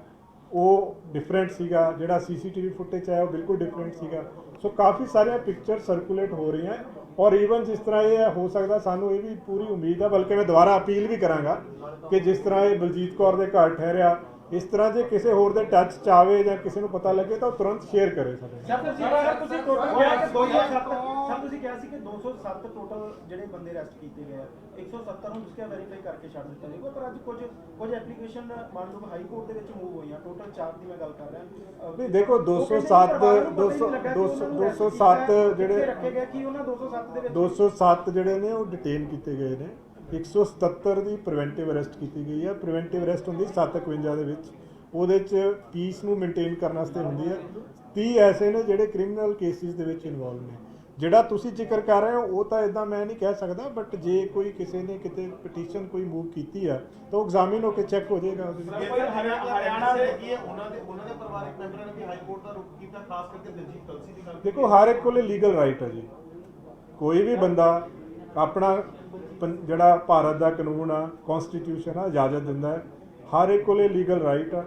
ਉਹ ਡਿਫਰੈਂਟ ਸੀਗਾ, ਜਿਹੜਾ ਸੀਸੀਟੀਵੀ ਫੁਟੇਜ ਆਇਆ ਉਹ ਬਿਲਕੁਲ ਡਿਫਰੈਂਟ ਸੀਗਾ। ਸੋ ਕਾਫੀ ਸਾਰੀਆਂ ਪਿਕਚਰ ਸਰਕੂਲੇਟ ਹੋ ਰਹੀਆਂ ਔਰ ਈਵਨ ਜਿਸ ਤਰ੍ਹਾਂ ਇਹ ਹੋ ਸਕਦਾ, ਸਾਨੂੰ ਇਹ ਵੀ ਪੂਰੀ ਉਮੀਦ ਹੈ, ਬਲਕਿ ਮੈਂ ਦੁਬਾਰਾ ਅਪੀਲ ਵੀ ਕਰਾਂਗਾ ਕਿ ਜਿਸ ਤਰ੍ਹਾਂ ਇਹ ਬਲਜੀਤ ਕੌਰ ਦੇ ਘਰ ਠਹਿਰਿਆ, ਇਸ ਤਰ੍ਹਾਂ ਜੇ ਕਿਸੇ ਹੋਰ ਦੇ ਟੱਚ 'ਚ ਆਵੇ ਜਾਂ ਕਿਸੇ ਨੂੰ ਪਤਾ ਲੱਗੇ ਤਾਂ ਉਹ ਤੁਰੰਤ ਸ਼ੇਅਰ ਕਰੇ ਸਾਡੇ ਨਾਲ। ਤੁਸੀਂ ਟੋਟਲ ਕਿਹਾ ਕਿ 207 ਸਰ ਤੁਸੀਂ ਕਿਹਾ ਸੀ ਕਿ 207 ਟੋਟਲ ਜਿਹੜੇ ਬੰਦੇ ਅਰੈਸਟ ਕੀਤੇ ਗਏ ਆ, 170 ਨੂੰ ਤੁਸੀਂ ਵੈਰੀਫਾਈ ਕਰਕੇ ਛੱਡ ਦਿੱਤਾ ਜਾਊਗਾ। ਪਰ ਅੱਜ ਕੁਝ ਐਪਲੀਕੇਸ਼ਨ ਮੰਨ ਲਓ ਹਾਈ ਕੋਰਟ ਦੇ ਵਿੱਚ ਮੂਵ ਹੋਈਆਂ, ਟੋਟਲ 4 ਦੀ ਮੈਂ ਗੱਲ ਕਰ ਰਿਹਾ। ਨਹੀਂ ਦੇਖੋ 207 ਜਿਹੜੇ ਰੱਖੇ ਗਏ ਕਿ ਉਹਨਾਂ 207 ਦੇ ਵਿੱਚ 207 ਜਿਹੜੇ ਨੇ ਉਹ ਡਿਟੇਨ ਕੀਤੇ ਗਏ ਨੇ। 177 ਦੀ ਪ੍ਰੀਵੈਂਟਿਵ ਅਰੈਸਟ ਕੀਤੀ ਗਈ ਹੈ। ਪ੍ਰੀਵੈਂਟਿਵ ਅਰੈਸਟ ਹੁੰਦੀ 751 ਦੇ ਵਿੱਚ, ਉਹਦੇ 'ਚ ਪੀਸ ਨੂੰ ਮੇਨਟੇਨ ਕਰਨ ਵਾਸਤੇ ਹੁੰਦੀ ਹੈ। 30 ਐਸੇ ਨੇ ਜਿਹੜੇ ਕ੍ਰਿਮੀਨਲ ਕੇਸਿਸ ਦੇ ਵਿੱਚ ਇਨਵੋਲਵ ਨੇ। ਜਿਹੜਾ ਤੁਸੀਂ ਜ਼ਿਕਰ ਕਰ ਰਹੇ ਹੋ ਉਹ ਤਾਂ ਇਦਾਂ ਮੈਂ ਨਹੀਂ ਕਹਿ ਸਕਦਾ, ਬਟ ਜੇ ਕੋਈ ਕਿਸੇ ਨੇ ਕਿਤੇ ਪਟੀਸ਼ਨ ਕੋਈ ਮੂਵ ਕੀਤੀ ਆ ਤਾਂ ਉਹ ਐਗਜ਼ਾਮਿਨ ਹੋ ਕੇ ਚੈੱਕ ਹੋ ਜਾਏਗਾ ਉਹਦੇ ਵਿੱਚ। ਹਰਿਆਣਾ ਦੇ ਕੀ ਹੈ ਉਹਨਾਂ ਦੇ ਪਰਿਵਾਰਕ ਮੈਂਬਰਾਂ ਨੇ ਵੀ ਹਾਈ ਕੋਰਟ ਦਾ ਰੁਖ ਕੀਤਾ, ਖਾਸ ਕਰਕੇ ਦਿਲਜੀਤ ਕਲਸੀ ਦੀ ਗੱਲ। ਦੇਖੋ ਹਰ ਇੱਕ ਕੋਲੇ ਲੀਗਲ ਰਾਈਟ ਹੈ ਜੀ। ਕੋਈ ਵੀ ਬੰਦਾ ਆਪਣਾ ਜਿਹੜਾ ਭਾਰਤ ਦਾ ਕਾਨੂੰਨ ਆ, ਕਨਸਟੀਟਿਊਸ਼ਨ ਆ, ਇਜਾਜ਼ਤ ਦਿੰਦਾ ਹੈ। ਹਰ ਇੱਕ ਕੋਲੇ ਲੀਗਲ ਰਾਈਟ ਆ।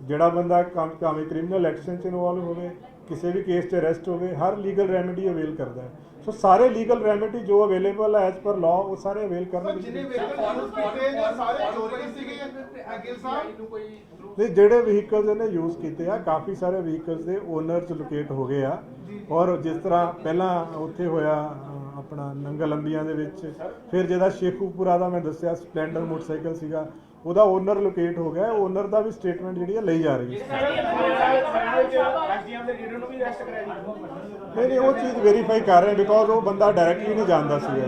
ਜਿਹੜਾ ਬੰਦਾ ਭਾਵੇਂ ਕ੍ਰਿਮੀਨਲ ਐਕਸ਼ਨ 'ਚ ਇਨਵੋਲਵ ਹੋਵੇ, ਕਿਸੇ ਵੀ ਕੇਸ 'ਚ ਅਰੈਸਟ ਹੋਵੇ, ਹਰ ਲੀਗਲ ਰੈਮੇਡੀ ਅਵੇਲ ਕਰਦਾ ਹੈ। ਸੋ ਸਾਰੇ ਲੀਗਲ ਰੈਮੇਡੀ ਜੋ ਅਵੇਲੇਬਲ ਹੈ ਐਜ਼ ਪਰ ਲਾਅ ਉਹ ਸਾਰੇ ਅਵੇਲ ਕਰਨਗੇ। ਜਿਹਨੇ ਵਹੀਕਲ ਯੂਜ਼ ਕੀਤੇ ਨੇ ਸਾਰੇ ਚੋਰੀ ਸੀਗੇ ਅਗਿਲ ਸਾਹਿਬ। ਨਹੀਂ, ਜਿਹੜੇ ਵਹੀਕਲਸ ਇਹਨੇ ਯੂਜ਼ ਕੀਤੇ ਆ, ਕਾਫੀ ਸਾਰੇ ਵਹੀਕਲਸ ਦੇ ਓਨਰਸ ਲੋਕੇਟ ਹੋ ਗਏ ਆ। ਔਰ ਜਿਸ ਤਰ੍ਹਾਂ ਪਹਿਲਾਂ ਉੱਥੇ ਹੋਇਆ ਆਪਣਾ ਨੰਗਲ ਅੰਬੀਆਂ ਦੇ ਵਿੱਚ, ਫਿਰ ਜਿਹਦਾ ਸ਼ੇਖੂਪੁਰਾ ਦਾ ਮੈਂ ਦੱਸਿਆ ਸਪਲੈਂਡਰ ਮੋਟਰਸਾਈਕਲ ਸੀਗਾ, ਉਹਦਾ ਓਨਰ ਲੋਕੇਟ ਹੋ ਗਿਆ। ਓਨਰ ਦਾ ਵੀ ਸਟੇਟਮੈਂਟ ਜਿਹੜੀ ਹੈ ਲਈ ਜਾ ਰਹੀ ਹੈ। ਨਹੀਂ ਉਹ ਚੀਜ਼ ਵੈਰੀਫਾਈ ਕਰ ਰਹੇ ਬਿਕੋਜ਼ ਉਹ ਬੰਦਾ ਡਾਇਰੈਕਟਲੀ ਨਹੀਂ ਜਾਣਦਾ ਸੀਗਾ।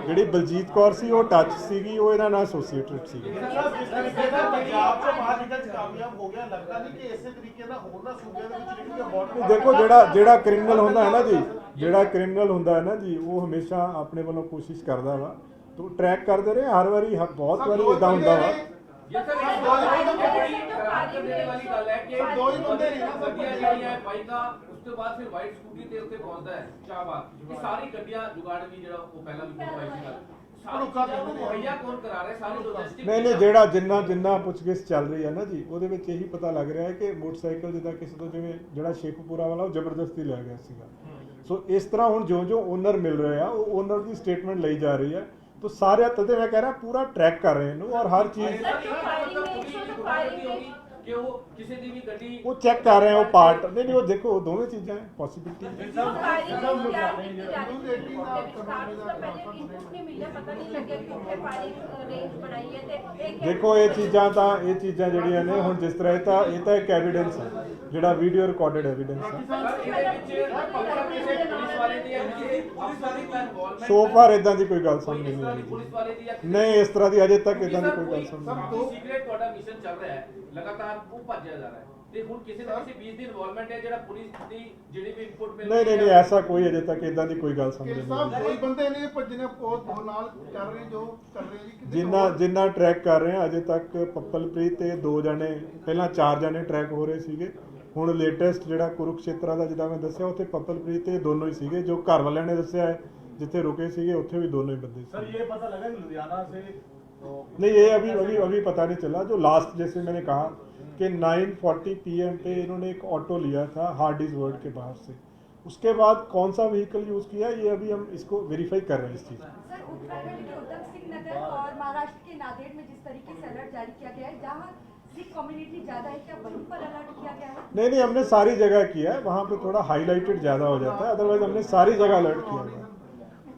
ਜਿਹੜੀ ਬਲਜੀਤ ਕੌਰ ਸੀ ਉਹ ਟੱਚ ਸੀਗੀ, ਉਹ ਇਹਨਾਂ ਨਾਲ ਐਸੋਸੀਏਟਡ ਸੀ। ਪੰਜਾਬ ਤੋਂ ਬਾਹਰ ਨਿਕਲ ਚ ਕਾਮਯਾਬ ਹੋ ਗਿਆ, ਲੱਗਦਾ ਨਹੀਂ ਕਿ ਇਸੇ ਤਰੀਕੇ ਨਾਲ ਹੋਰਨਾਂ ਸੂਬਿਆਂ ਦੇ ਵਿੱਚ ਨਿਕਲ ਕੇ ਬਾਰਡਰ। ਦੇਖੋ ਜਿਹੜਾ ਕ੍ਰਿਮੀਨਲ ਹੁੰਦਾ ਹੈ ਨਾ ਜੀ, ਜਿਹੜਾ ਕ੍ਰਿਮੀਨਲ ਹੁੰਦਾ ਹੈ ਨਾ ਜੀ, ਉਹ ਹਮੇਸ਼ਾ ਆਪਣੇ ਵੱਲੋਂ ਕੋਸ਼ਿਸ਼ ਕਰਦਾ ਵਾ। ਤੋ ਟਰੈਕ ਕਰਦੇ ਰਹੇ ਹਰ ਵਾਰੀ, ਬਹੁਤ ਵਾਰੀ ਇਦਾਂ ਹੁੰਦਾ ਵਾ। ये सर बड़ी हैरान करने वाली गल है कि दो ही बंदे ने ना गड्डियां ਜਿਹੜੀ ਹੈ ਬਾਈਕਾਂ, उसके बाद फिर वाइट स्कूटी ਤੇ ਉੱਤੇ ਪਹੁੰਚਦਾ ਹੈ ਸ਼ਾਹਬਾਦ। ਇਹ ਸਾਰੀ ਗੱਡੀਆਂ ਜੁਗਾੜ ਵੀ ਜਿਹੜਾ ਉਹ ਪਹਿਲਾਂ ਵੀ ਕੋਈ ਸੀ ਗੱਲ ਸਾਰੀ ਚੀਜ਼ਾਂ ਨੂੰ ਮੁਹੱਈਆ ਕੌਣ ਕਰਾ ਰਿਹਾ, ਸਾਰੀ ਲੋਜਿਸਟਿਕ ਨਹੀਂ ਜਿੰਨਾ ਪੁੱਛਗਿੱਛ ਚੱਲ ਰਹੀ ਹੈ ਨਾ ਜੀ, ਉਹਦੇ ਵਿੱਚ ਇਹੀ ਪਤਾ ਲੱਗ ਰਿਹਾ ਹੈ ਕਿ ਮੋਟਰਸਾਈਕਲ ਜਿੱਦਾਂ ਕਿਸੇ ਤੋਂ ਜਿਵੇਂ ਜਿਹੜਾ ਸ਼ੇਖੂਪੁਰਾ ਵਾਲਾ ਉਹ ਜ਼ਬਰਦਸਤੀ ਲੈ ਗਿਆ ਸੀਗਾ। ਸੋ ਇਸ ਤਰ੍ਹਾਂ ਹੁਣ ਜੋ ਓਨਰ ਮਿਲ ਰਹੇ ਆ ਉਹ ਓਨਰ ਦੀ ਸਟੇਟਮੈਂਟ ਲਈ ਜਾ ਰਹੀ ਹੈ। तो सारे तदे मैं कह रहा पूरा ट्रैक कर रहे हैं और हर चीज कि वो किसी दी भी गड्डी वो चेक कर रहे हैं, वो पार्ट नहीं वो देखो दोनों चीजें हैं पॉसिबिलिटी। देखो ये चीज़ां ਜਿਹੜੀਆਂ ਨੇ ਹੁਣ ਜਿਸ ਤਰ੍ਹਾਂ ਇਹ ਤਾਂ ਇੱਕ ਐਵੀਡੈਂਸ ਹੈ, ਜਿਹੜਾ ਵੀਡੀਓ ਰਿਕਾਰਡਡ ਐਵੀਡੈਂਸ ਹੈ। ਸੋ ਫਾਰ ਇਦਾਂ ਦੀ ਕੋਈ ਗੱਲ ਸਾਹਮਣੇ ਨਹੀਂ ਆਈ। ਨਹੀਂ ਇਸ ਤਰ੍ਹਾਂ ਦੀ ਅਜੇ ਤੱਕ ਇਦਾਂ ਦੀ ਕੋਈ ਗੱਲ ਸਾਹਮਣੇ ਨਹੀਂ। ਸੀਕ੍ਰੇਟ ਤੁਹਾਡਾ ਮਿਸ਼ਨ ਚੱਲ ਰਿਹਾ ਹੈ, ਲਗਾਤਾਰ ਉਹ ਭੱਜਿਆ ਜਾ ਰਿਹਾ ਹੈ ਤੇ ਹੁਣ ਕਿਸੇ ਨਾ ਕਿਸੇ ਬੀਚ ਦੀ ਇਨਵੋਲਵਮੈਂਟ ਹੈ ਜਿਹੜਾ ਪੁਲਿਸ ਦੀ ਜਿਹੜੀ ਵੀ ਇਨਪੁਟ ਮਿਲ ਨਹੀਂ ਐਸਾ ਕੋਈ ਅਜੇ ਤੱਕ ਇਦਾਂ ਦੀ ਕੋਈ ਗੱਲ ਸਾਹਮਣੇ ਨਹੀਂ ਆਈ। ਕੋਈ ਬੰਦੇ ਨੇ ਭੱਜਣੇ ਬਹੁਤ ਨਾਲ ਕਰ ਰਹੇ ਜੋ ਕਰ ਰਹੇ ਜੀ ਜਿੰਨਾ ਟਰੈਕ ਕਰ ਰਹੇ ਆ ਅਜੇ ਤੱਕ ਪੱਪਲਪ੍ਰੀਤ ਤੇ 2 ਜਣੇ, ਪਹਿਲਾਂ 4 ਜਣੇ ਟਰੈਕ ਹੋ ਰਹੇ ਸੀਗੇ। ਹੁਣ ਲੇਟੈਸਟ ਜਿਹੜਾ ਕੁਰੂਕਸ਼ੇਤਰਾ ਦਾ ਜਿੱਦਾਂ ਮੈਂ ਦੱਸਿਆ ਉੱਥੇ ਪੱਪਲਪ੍ਰੀਤ ਤੇ ਦੋਨੋਂ ਹੀ ਸੀਗੇ। ਜੋ ਘਰ ਵਾਲਿਆਂ ਨੇ ਦੱਸਿਆ ਹੈ ਜਿੱਥੇ ਰੁਕੇ ਸੀਗੇ ਉੱਥੇ भी दोनों ही बंदे। सर ये पता लगा कि लुधियाना से नहीं ये अभी पता नहीं चला। जो लास्ट जैसे मैंने कहा कि 9:40 PM पे इन्होंने एक ऑटो लिया था हार्डीज वर्ल्ड के बाहर से, उसके बाद कौन सा व्हीकल यूज़ किया ये अभी हम इसको वेरीफाई कर रहे हैं इस चीज़। सर उत्तराखंड के उधम सिंह नगर और महाराष्ट्र के नांदेड़ में जिस तरीके से अलर्ट जारी किया गया है, जहाँ सिख कम्युनिटी ज्यादा है क्या, वहीं पर अलर्ट किया गया है? नहीं, हमने सारी जगह किया है, वहाँ पे थोड़ा हाईलाइटेड ज़्यादा हो जाता है, अदरवाइज हमने सारी जगह अलर्ट किया हुआ है।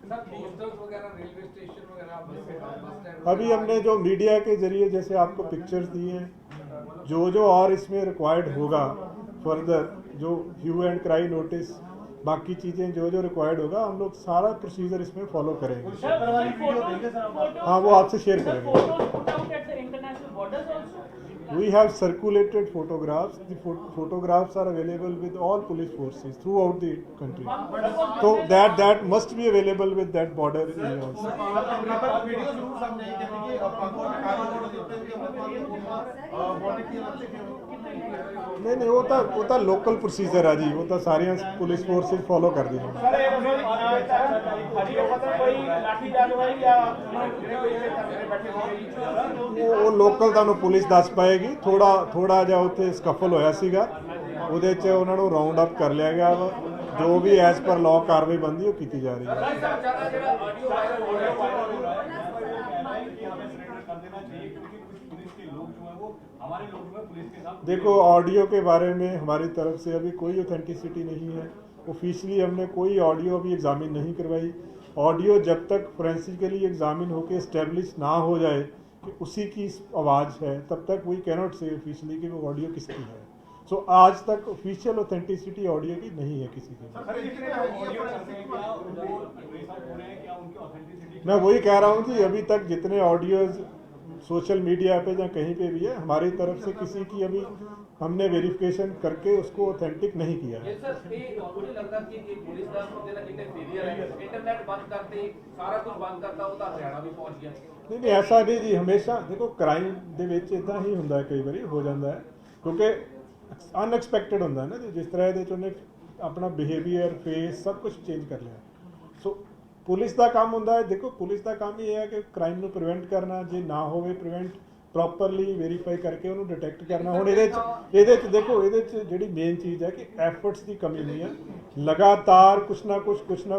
सर पोस्टर्स वगैरह रेलवे स्टेशन वगैरह बस स्टैंड अभी हमने जो मीडिया के जरिए जैसे आपको पिक्चर्स दी हैं, जो और इसमें रिक्वायर्ड होगा फर्दर, जो ह्यू एंड क्राई नोटिस, बाकी चीज़ें जो रिक्वायर्ड होगा, हम लोग सारा प्रोसीजर इसमें फॉलो करेंगे। हाँ, वो आपसे शेयर करेंगे। We have circulated photographs. The photographs are available with all police forces throughout the country. So that must be available with that border area also. Video जरूर सामने आई कहते कि पागों ने काले बोर्ड के ऊपर भी अपना बॉडी की अलग लिखे हुए। नहीं, वो तो लोकल प्रोसीजर है जी, वो तो सारियां पुलिस फोर्सेस फॉलो कर दी हैं। वो ਲੋਕਲ ਤੁਹਾਨੂੰ ਪੁਲਿਸ ਦੱਸ ਪਾਏਗੀ। ਥੋੜਾ ਜਿਹਾ ਉੱਥੇ ਸਕਫਲ ਹੋਇਆ ਸੀਗਾ, ਉਹਦੇ 'ਚ ਉਹਨਾਂ ਨੂੰ ਰਾਉਂਡ ਅਪ ਕਰ ਲਿਆ ਗਿਆ ਵਾ। ਜੋ ਵੀ ਐਸ ਪਰ ਲਾਅ ਕਾਰਵਾਈ ਬਣਦੀ ਉਹ ਕੀਤੀ ਜਾ ਰਹੀ ਹੈ। देखो, ऑडियो के बारे में हमारी तरफ से अभी कोई ऑथेंटिसिटी नहीं है। ऑफिशियली हमने कोई ऑडियो अभी एग्जामिन नहीं करवाई। ऑडियो जब तक फोरेंसिकली एग्जामिन होकर इस्टेब्लिश ना हो जाए कि उसी की आवाज़ है, तब तक वी कैनॉट से ऑफिशियली कि वो ऑडियो किसकी है। सो आज तक ऑफिशियल ऑथेंटिसिटी ऑडियो की नहीं है किसी की। मैं वही कह रहा हूँ कि अभी तक जितने ऑडियोज सोशल मीडिया पे या कहीं पे भी है, हमारी तरफ से किसी की अभी हमने वेरिफिकेशन करके उसको ऑथेंटिक नहीं किया है। सर ये मुझे लगता है कि पुलिस का मुझे ना कितने फेलियर है, इंटरनेट बंद करते सारा कुछ बंद करता होता हरियाणा भी पहुंच गया। नहीं, ऐसा नहीं जी, हमेशा देखो क्राइम ਦੇ ਵਿੱਚ ਇਦਾਂ ਹੀ ਹੁੰਦਾ ਹੈ, ਕਈ ਵਾਰੀ ਹੋ ਜਾਂਦਾ ਹੈ ਕਿਉਂਕਿ ਅਨਐਕਸਪੈਕਟਡ ਹੁੰਦਾ ਹੈ ਨਾ ਜੀ। ਜਿਸ ਤਰ੍ਹਾਂ ਇਹਦੇ 'ਚ ਉਹਨੇ ਆਪਣਾ ਬਿਹੇਵੀਅਰ, ਫੇਸ ਸਭ ਕੁਝ ਚੇਂਜ ਕਰ ਲਿਆ। ਸੋ ਪੁਲਿਸ ਦਾ ਕੰਮ ਹੁੰਦਾ ਹੈ, ਦੇਖੋ ਪੁਲਿਸ ਦਾ ਕੰਮ ਇਹ ਹੈ ਕਿ ਕ੍ਰਾਈਮ ਨੂੰ ਪ੍ਰੀਵੈਂਟ ਕਰਨਾ, ਜੇ ਨਾ ਹੋਵੇ ਪ੍ਰੀਵੈਂਟ ਪ੍ਰੋਪਰਲੀ ਵੈਰੀਫਾਈ ਕਰਕੇ ਉਹਨੂੰ ਡਿਟੈਕਟ ਕਰਨਾ। ਹੁਣ ਇਹਦੇ 'ਚ ਦੇਖੋ, ਇਹਦੇ 'ਚ ਜਿਹੜੀ ਮੇਨ ਚੀਜ਼ ਹੈ ਕਿ ਐਫਰਟਸ ਦੀ ਕਮੀ ਨਹੀਂ ਹੈ। ਲਗਾਤਾਰ ਕੁਛ ਨਾ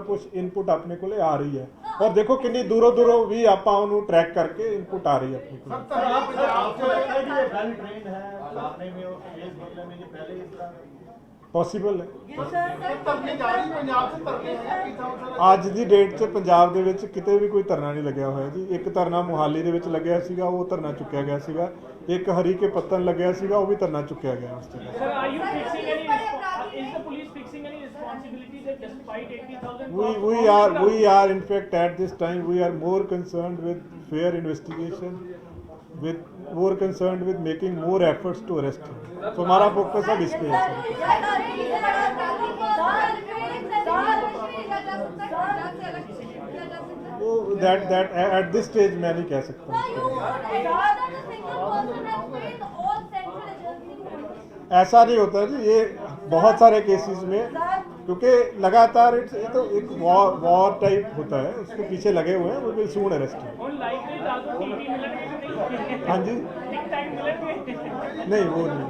ਕੁਛ ਇਨਪੁਟ ਆਪਣੇ ਕੋਲੇ ਆ ਰਹੀ ਹੈ, ਔਰ ਦੇਖੋ ਕਿੰਨੀ ਦੂਰੋਂ ਵੀ ਆਪਾਂ ਉਹਨੂੰ ਟਰੈਕ ਕਰਕੇ ਇਨਪੁਟ ਆ ਰਹੀ ਹੈ ਆਪਣੇ ਕੋਲ। ਪੋਸੀਬਲ ਹੈ। ਅੱਜ ਦੀ ਡੇਟ 'ਚ ਪੰਜਾਬ ਦੇ ਵਿੱਚ ਕਿਤੇ ਵੀ ਕੋਈ ਧਰਨਾ ਨਹੀਂ ਲੱਗਿਆ ਹੋਇਆ ਜੀ। ਇੱਕ ਧਰਨਾ ਮੁਹਾਲੀ ਦੇ ਵਿੱਚ ਲੱਗਿਆ ਸੀਗਾ, ਉਹ ਧਰਨਾ ਚੁੱਕਿਆ ਗਿਆ ਸੀਗਾ। ਇੱਕ ਹਰੀ ਕੇ ਪੱਤਨ ਲੱਗਿਆ ਸੀਗਾ, ਉਹ ਵੀ ਧਰਨਾ ਚੁੱਕਿਆ ਗਿਆ ਉਸ ਤੇ। We are in fact at this time we are more concerned with fair investigation, with more concerned with making more efforts to arrest him. So हमारा फोकस अब इस पे है। वो that at this stage मैं नहीं कह सकता। ऐसा नहीं होता जी, ये बहुत सारे केसेस में, क्योंकि लगातार ये तो एक वॉर टाइप होता है, उसके पीछे लगे हुए हैं। वो विल सून अरेस्ट। हाँ जी, नहीं वो नहीं।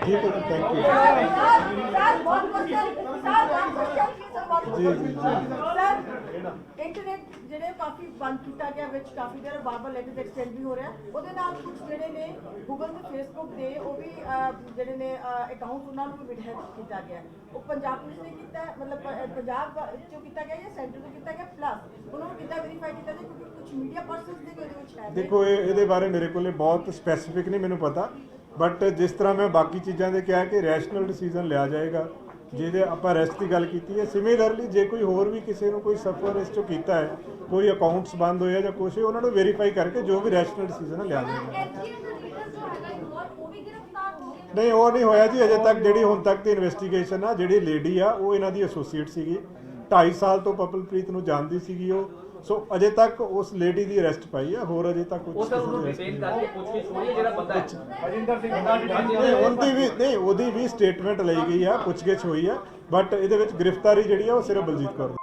ठीक है, थैंक यू जी। इंटरनेट ਜਿਹੜੇ ਕਾਫੀ ਬੰਦ ਕੀਤਾ ਗਿਆ, ਵਿੱਚ ਕਾਫੀ ਦੇਰ ਬਾਰ-ਬਾਰ ਲੈਟਰ ਐਕਸਟੈਂਡ ਵੀ ਹੋ ਰਿਹਾ। ਉਹਦੇ ਨਾਲ ਕੁਝ ਜਿਹੜੇ ਨੇ ਗੂਗਲ ਤੇ ਫੇਸਬੁੱਕ ਦੇ ਉਹ ਵੀ ਜਿਹੜੇ ਨੇ ਅਕਾਊਂਟ ਉਹਨਾਂ ਨੂੰ ਵੀ ਵਿਡਹੈਡ ਕੀਤਾ ਗਿਆ। ਉਹ ਪੰਜਾਬ ਪੁਲਿਸ ਨੇ ਕੀਤਾ, ਮਤਲਬ ਪੰਜਾਬ ਚੋਂ ਕੀਤਾ ਗਿਆ ਜਾਂ ਸੈਂਟਰ ਤੋਂ ਕੀਤਾ ਗਿਆ, ਪਲੱਸ ਉਹਨਾਂ ਨੂੰ ਕਿੱਦਾਂ ਵੈਰੀਫਾਈ ਕੀਤਾ ਗਿਆ ਕਿਉਂਕਿ ਕੁਝ ਮੀਡੀਆ ਪਰਸਨਸ ਦੇ ਉਹਦੇ ਵਿੱਚ ਹੈ। ਦੇਖੋ, ਇਹਦੇ ਬਾਰੇ ਮੇਰੇ ਕੋਲੇ ਬਹੁਤ ਸਪੈਸੀਫਿਕ ਨਹੀਂ ਮੈਨੂੰ ਪਤਾ, ਬਟ ਜਿਸ ਤਰ੍ਹਾਂ ਮੈਂ ਬਾਕੀ ਚੀਜ਼ਾਂ ਦੇ ਕਿਹਾ ਕਿ ਰੈਸ਼ਨਲ ਡਿਸੀਜਨ ਲਿਆ ਜਾਏਗਾ। ਜਿਹਦੇ ਆਪਾਂ ਅਰੈਸਟ ਦੀ ਗੱਲ ਕੀਤੀ ਹੈ, ਸਿਮਿਲਰਲੀ ਜੇ ਕੋਈ ਹੋਰ ਵੀ ਕਿਸੇ ਨੂੰ ਕੋਈ ਸਫਰ ਇਸ 'ਚੋਂ ਕੀਤਾ ਹੈ, ਕੋਈ ਅਕਾਊਂਟਸ ਬੰਦ ਹੋਇਆ ਜਾਂ ਕੁਛ, ਉਹਨਾਂ ਨੂੰ ਵੈਰੀਫਾਈ ਕਰਕੇ ਜੋ ਵੀ ਰੈਸ਼ਨਲ ਡਿਸੀਜਨ ਲਿਆ ਜਾਏਗਾ। ਨਹੀਂ, ਉਹ ਨਹੀਂ ਹੋਇਆ ਜੀ ਅਜੇ ਤੱਕ। ਜਿਹੜੀ ਹੁਣ ਤੱਕ ਦੀ ਇਨਵੈਸਟੀਗੇਸ਼ਨ ਆ, ਜਿਹੜੀ ਲੇਡੀ ਆ ਉਹ ਇਹਨਾਂ ਦੀ ਐਸੋਸੀਏਟ ਸੀਗੀ, 2.5 ਸਾਲ ਤੋਂ ਪਪਲਪ੍ਰੀਤ ਨੂੰ ਜਾਣਦੀ ਸੀਗੀ ਉਹ। ਸੋ ਅਜੇ ਤੱਕ ਉਸ ਲੇਡੀ ਦੀ ਅਰੈਸਟ ਪਾਈ ਆ, ਹੋਰ ਅਜੇ ਤੱਕ ਕੁਝ ਉਹਦੀ ਵੀ ਸਟੇਟਮੈਂਟ ਲਈ ਗਈ ਆ, ਪੁੱਛਗਿੱਛ ਹੋਈ ਆ, ਬਟ ਇਹਦੇ ਵਿੱਚ ਗ੍ਰਿਫਤਾਰੀ ਜਿਹੜੀ ਆ ਉਹ ਸਿਰਫ ਬਲਜੀਤ ਕੌਰ ਦੀ।